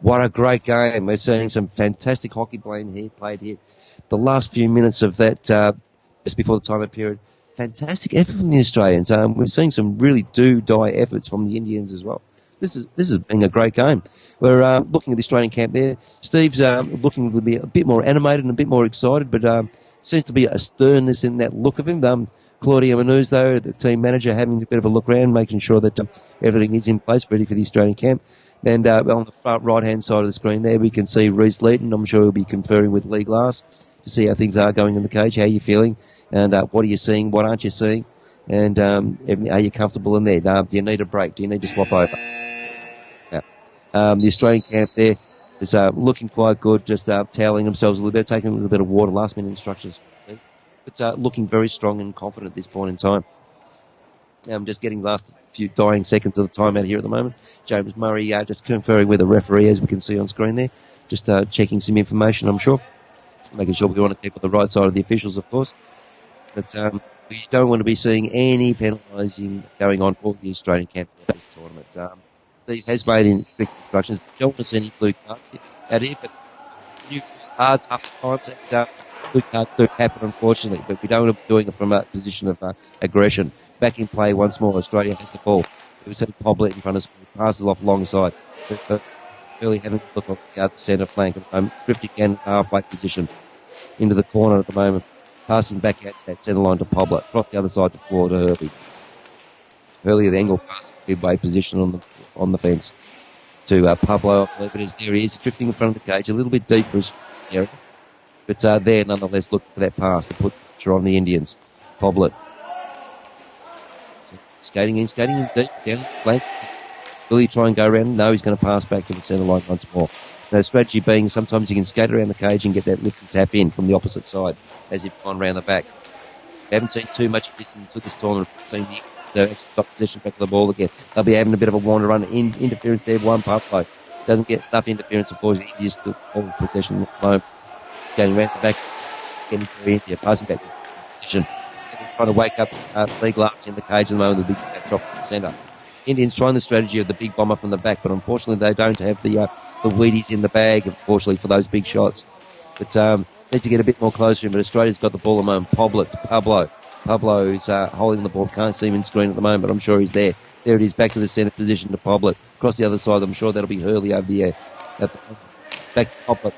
What a great game. We're seeing some fantastic hockey played here. The last few minutes of that, just before the timeout period, fantastic effort from the Australians. We're seeing some really do-die efforts from the Indians as well. This has been a great game. We're looking at the Australian camp there. Steve's looking to be a bit more animated and a bit more excited, but seems to be a sternness in that look of him. Claudia Manuz, though, the team manager, having a bit of a look around, making sure that everything is in place, ready for the Australian camp. And on the front right-hand side of the screen there, we can see Reece Leeton. I'm sure he'll be conferring with Lee Glass to see how things are going in the cage, how you're feeling, and what are you seeing, what aren't you seeing, and are you comfortable in there? Do you need a break? Do you need to swap over? The Australian camp there is looking quite good, just toweling themselves a little bit, taking a little bit of water, last-minute instructions. But looking very strong and confident at this point in time. Just getting last few dying seconds of the timeout here at the moment. James Murray just conferring with a referee, as we can see on screen there. Just checking some information, I'm sure. Making sure we want to keep on the right side of the officials, of course. But we don't want to be seeing any penalising going on for the Australian camp for this tournament. Steve has made in strict instructions. Don't want to see any blue cards out here, but you are tough times, and blue cards do happen, unfortunately, but we don't want to be doing it from a position of aggression. Back in play once more. Australia has the ball. We've seen Poblet in front of school. Passes off long side. Early having a look on the other centre flank at the moment. Drifting in halfway position into the corner at the moment. Passing back out that centre line to Poblet. Across the other side to floor to Hurley. Hurley at the angle pass midway position on the fence to Pablo. I believe it is. There he is, drifting in front of the cage. A little bit deep for his area. But there, nonetheless, look for that pass to put pressure on the Indians. Poblet. Skating in deep, down the flank. Will he try and go around? No, he's going to pass back to the centre line once more. The strategy being sometimes you can skate around the cage and get that lift and tap in from the opposite side as you've gone round the back. We haven't seen too much of this into this tournament. We've seen the extra possession back to the ball again. They'll be having a bit of a wander run. Interference there, one Pablo. Doesn't get enough interference, of course. India's still holding possession at the moment. Going around the back, getting through India, passing back to the position. Trying to wake up Lee Glass in the cage at the moment, the big drop in the centre. Indians trying the strategy of the big bomber from the back, but unfortunately they don't have the Wheaties in the bag, unfortunately, for those big shots. But need to get a bit more closer in, but Australia's got the ball at the moment. Poblet to Pablo. Pablo is holding the ball. Can't see him in screen at the moment, but I'm sure he's there. There it is, back to the centre position to Poblet. Across the other side, I'm sure that'll be Hurley over the air. Back to Poblet.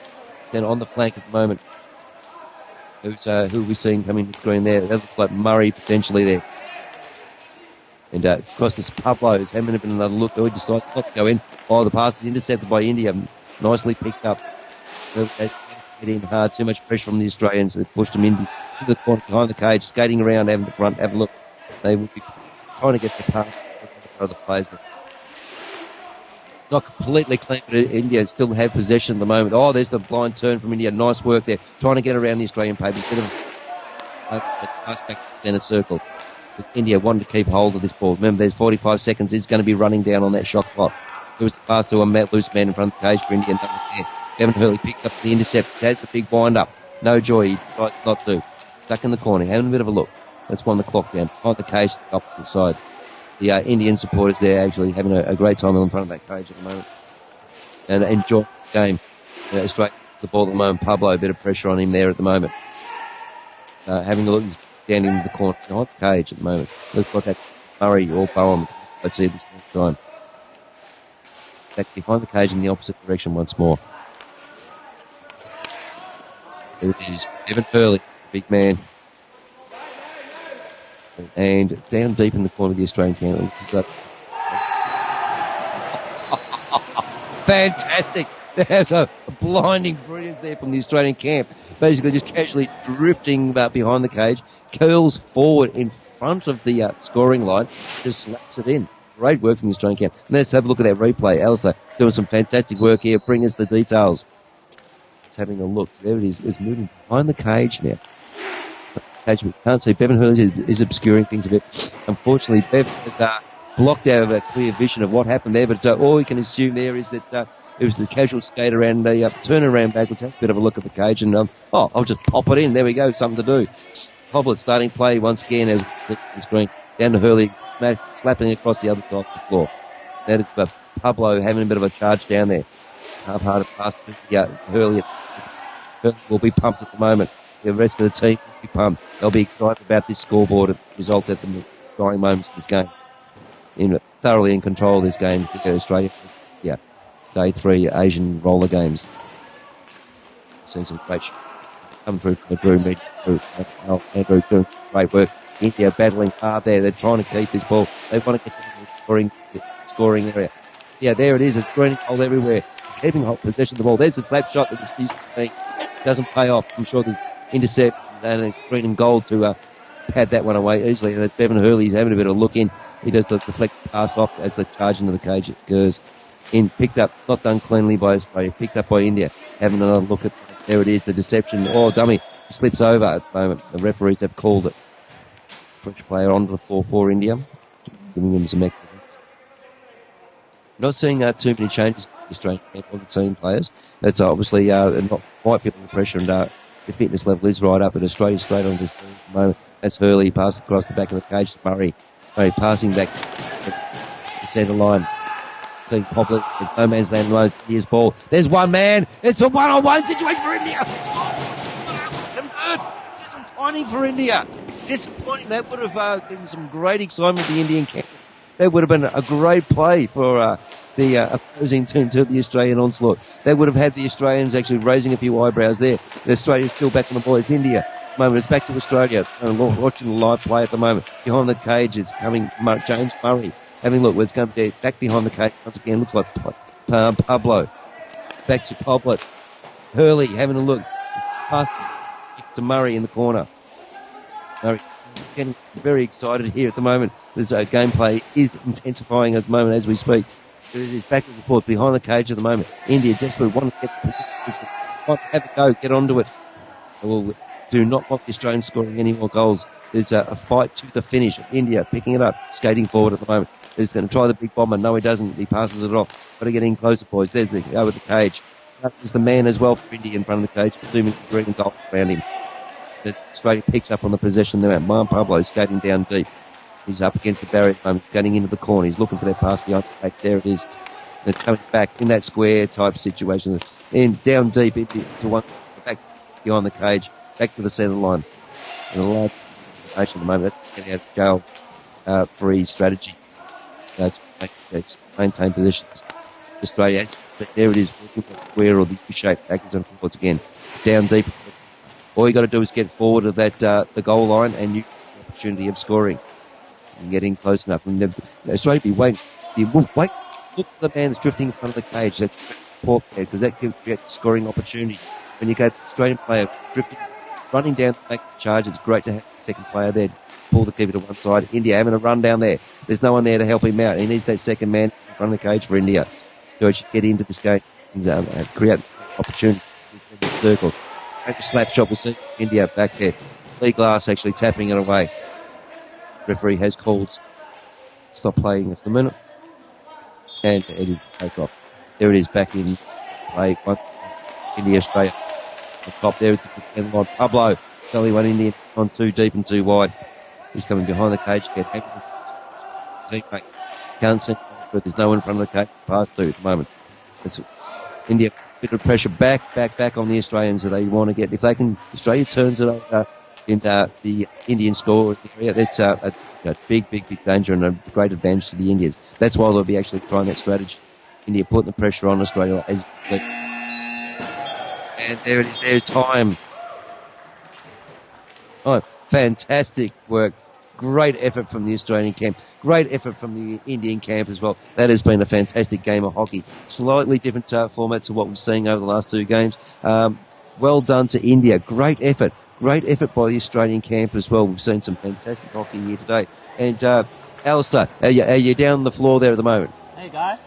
Then on the flank at the moment. Who we seeing coming to the screen there? That looks like Murray potentially there. And across this Pablo is having another look. He decides not to go in. Oh, the pass is intercepted by India. Nicely picked up. They get in hard. Too much pressure from the Australians. They pushed him into the corner behind the cage, skating around, having the front, have a look. They will be trying to get the pass for the players. Not completely clean, but India still have possession at the moment. Oh, there's the blind turn from India. Nice work there. Trying to get around the Australian pavement. Bit of pass back to the centre circle. But India wanted to keep hold of this ball. Remember, there's 45 seconds. It's going to be running down on that shot clock. It was the pass to a loose man in front of the cage for India. Bevan Hurley picked up the intercept. Has the big wind up. No joy. He tried not to. Stuck in the corner. Having a bit of a look. Let's wind the clock down. Behind the cage to the opposite side. The Indian supporters there actually having a great time in front of that cage at the moment. And enjoying this game. Straight the ball at the moment. Pablo, a bit of pressure on him there at the moment. Having a look down into the corner behind the cage at the moment. Looks like that Murray or Bowen. Let's see this time. Back behind the cage in the opposite direction once more. There it is. Evan Hurley, big man. And down deep in the corner of the Australian camp. Fantastic. There's a blinding brilliance there from the Australian camp. Basically just casually drifting behind the cage, curls forward in front of the scoring line, just slaps it in. Great work from the Australian camp. Let's have a look at that replay. Elsa doing some fantastic work here. Bring us the details. Just having a look. There it is. It's moving behind the cage now. Cage, we can't see. Bevan Hurley is obscuring things a bit. Unfortunately, Bev has blocked out of a clear vision of what happened there, but all we can assume there is that it was the casual skate around the turn around backwards, have a bit of a look at the cage, and I'll just pop it in. There we go, something to do. Hoblet starting play once again as the screen. Down to Hurley, slapping across the other side of the floor. That is Pablo having a bit of a charge down there. Half-hearted pass to Hurley. Hurley will be pumped at the moment. The rest of the team will be pumped. They'll be excited about this scoreboard result at the dying moments of this game. Thoroughly in control of this game to get Australia. Yeah, Day 3 Asian roller games. Seen some great come through from the Drew media. Andrew doing great work. India battling hard there. They're trying to keep this ball. They want to get to the scoring area. Yeah, there it is. It's green goal everywhere. Keeping hold possession of the ball. There's a slap shot that we're used to seeing. Doesn't pay off. I'm sure there's intercept and a green and gold to pad that one away easily. And that's Bevan Hurley. He's having a bit of a look in. He does the deflect pass off as the charge into the cage occurs. Picked up, not done cleanly by Australia. Picked up by India. Having another look at, there it is, the deception. Oh, dummy. Slips over at the moment. The referees have called it. French player onto the floor for India. Giving them some extra. Not seeing too many changes in the Australian camp of the team players. That's obviously not quite feeling the pressure, and the fitness level is right up. But Australia straight on this team at the moment. That's Hurley passed across the back of the cage to Murray. Murray passing back to the centre line. Seeing Poplar. There's no man's land alone. Here's ball. There's one man. It's a one-on-one situation for India. Disappointing for India. Disappointing. That would have given some great excitement to the Indian camp. That would have been a great play for the opposing team to the Australian onslaught. That would have had the Australians actually raising a few eyebrows there. The Australia's still back on the ball. It's India. At the moment, it's back to Australia. Watching the live play at the moment. Behind the cage, it's coming James Murray. Having a look where it's going to be back behind the cage. Once again, looks like Pablo. Back to Pablo. Hurley having a look. Pass to Murray in the corner. Murray getting very excited here at the moment. This gameplay is intensifying at the moment as we speak. It is back and forth behind the cage at the moment. India desperately want to get the position. Want to have a go, get onto it. Well, do not want the Australians scoring any more goals. It's a fight to the finish. India picking it up, skating forward at the moment. He's going to try the big bomber. No, he doesn't. He passes it off. Got to get in closer, boys. There's the over the cage. There's the man as well for India in front of the cage, presuming the green goal around him. As Australia picks up on the possession there. Pablo skating down deep. He's up against the barrier at the moment, getting into the corner. He's looking for that pass behind the cage. There it is. It's coming back in that square type situation. And down deep into one, back behind the cage, back to the centre line. And a large at the moment, that's getting out of jail free strategy to maintain positions. Australia, there it is, looking for the square or the U-shape backwards and forwards again. Down deep. All you got to do is get forward of that the goal line and you get the opportunity of scoring. And getting close enough. And Australia be waiting. Look for the man that's drifting in front of the cage. That's poor there, because that gives you a scoring opportunity. When you go Australian player drifting, running down to make the charge, it's great to have the second player there to pull the keeper to one side. India having a run down there. There's no one there to help him out. He needs that second man in front of the cage for India. So he should get into this game and create opportunity in the circle. Make a slap shot. We'll see India back there. Lee Glass actually tapping it away. Referee has called stop playing for the minute. And it is take off. There it is back in play. Once India Australia. The top there, it's a good line. Pablo, only one Indian on too deep and too wide. He's coming behind the cage to get teammate. Can't see, but there's no one in front of the cage to pass to at the moment. It's India, bit of pressure back on the Australians that they want to get. If they can, Australia turns it over in the Indian score area, that's a big danger and a great advantage to the Indians. That's why they'll be actually trying that strategy. India putting the pressure on Australia as and there it is, there's time. Oh, fantastic work Great effort from the Australian camp. Great effort from the Indian camp as well. That has been a fantastic game of hockey. Slightly different format to what we've seen over the last two games. Well done to India. Great effort. Great effort by the Australian camp as well. We've seen some fantastic hockey here today. And Alistair, are you down the floor there at the moment? Hey, guy.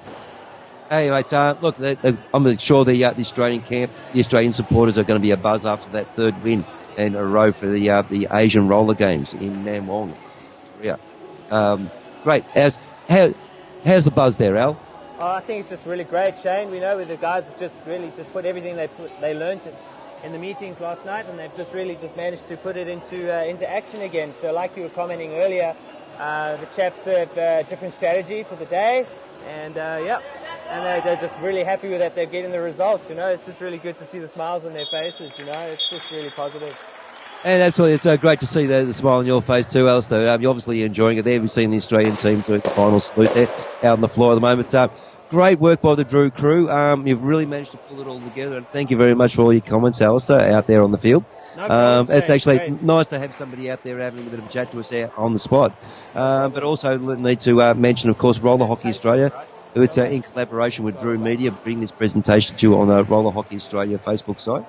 Hey, mate, look, I'm sure the Australian camp, the Australian supporters are going to be abuzz after that third win in a row for the Asian roller games in Namwong, Korea. Great. How's the buzz there, Al? Oh, I think it's just really great, Shane. We know the guys have just put everything they learned in the meetings last night, and they've just managed to put it into action again. So, like you were commenting earlier, the chaps have a different strategy for the day, and they're just really happy with that. They're getting the results. It's just really good to see the smiles on their faces. It's just really positive. And absolutely, it's great to see the smile on your face too, Alistair. You're obviously enjoying it there. We've seen the Australian team do the final salute there out on the floor at the moment. Great work by the Drew crew. You've really managed to pull it all together, and thank you very much for all your comments, Alistair, out there on the field. No problem, it's actually great. nice to have somebody out there having a bit of a chat to us out on the spot. But also need to mention, of course, Roller Hockey Australia, who it's in collaboration with Drew Media, bring this presentation to you on the Roller Hockey Australia Facebook site.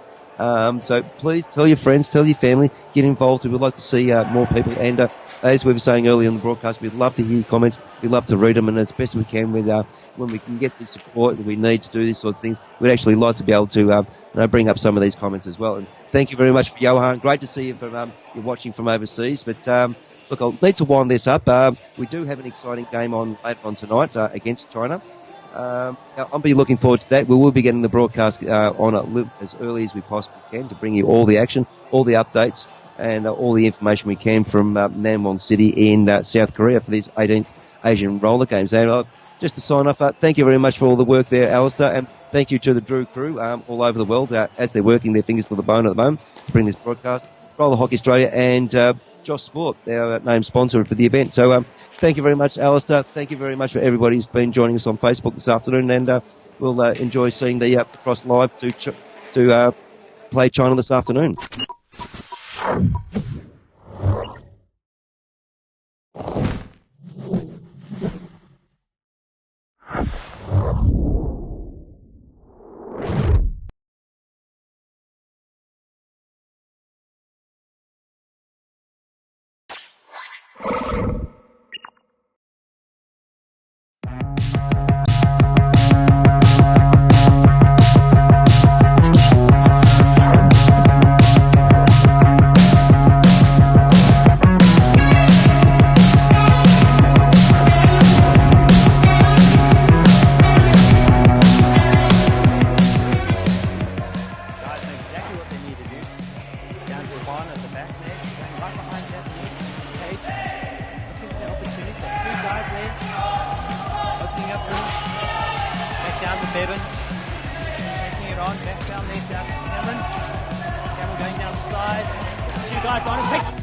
So please tell your friends, tell your family, get involved. We'd like to see more people. And as we were saying earlier in the broadcast, we'd love to hear your comments. We'd love to read them, and as best we can, when we can get the support that we need to do these sorts of things, we'd actually like to be able to bring up some of these comments as well. And thank you very much for Johan. Great to see you from you're watching from overseas. But look, I'll need to wind this up. We do have an exciting game on later on tonight against China. I'll be looking forward to that. We will be getting the broadcast on as early as we possibly can to bring you all the action, all the updates, and all the information we can from Namwong City in South Korea for these 18th Asian roller games. And just to sign off, thank you very much for all the work there, Alistair, and thank you to the Drew crew all over the world as they're working their fingers to the bone at the moment to bring this broadcast. Roller Hockey Australia and Josh Sport, our name sponsor for the event. So thank you very much, Alistair. Thank you very much for everybody who's been joining us on Facebook this afternoon, and we'll enjoy seeing the cross live to play China this afternoon. Bevan, taking it on, back down there, down to Cameron. Cameron going down the side. Two guys on him.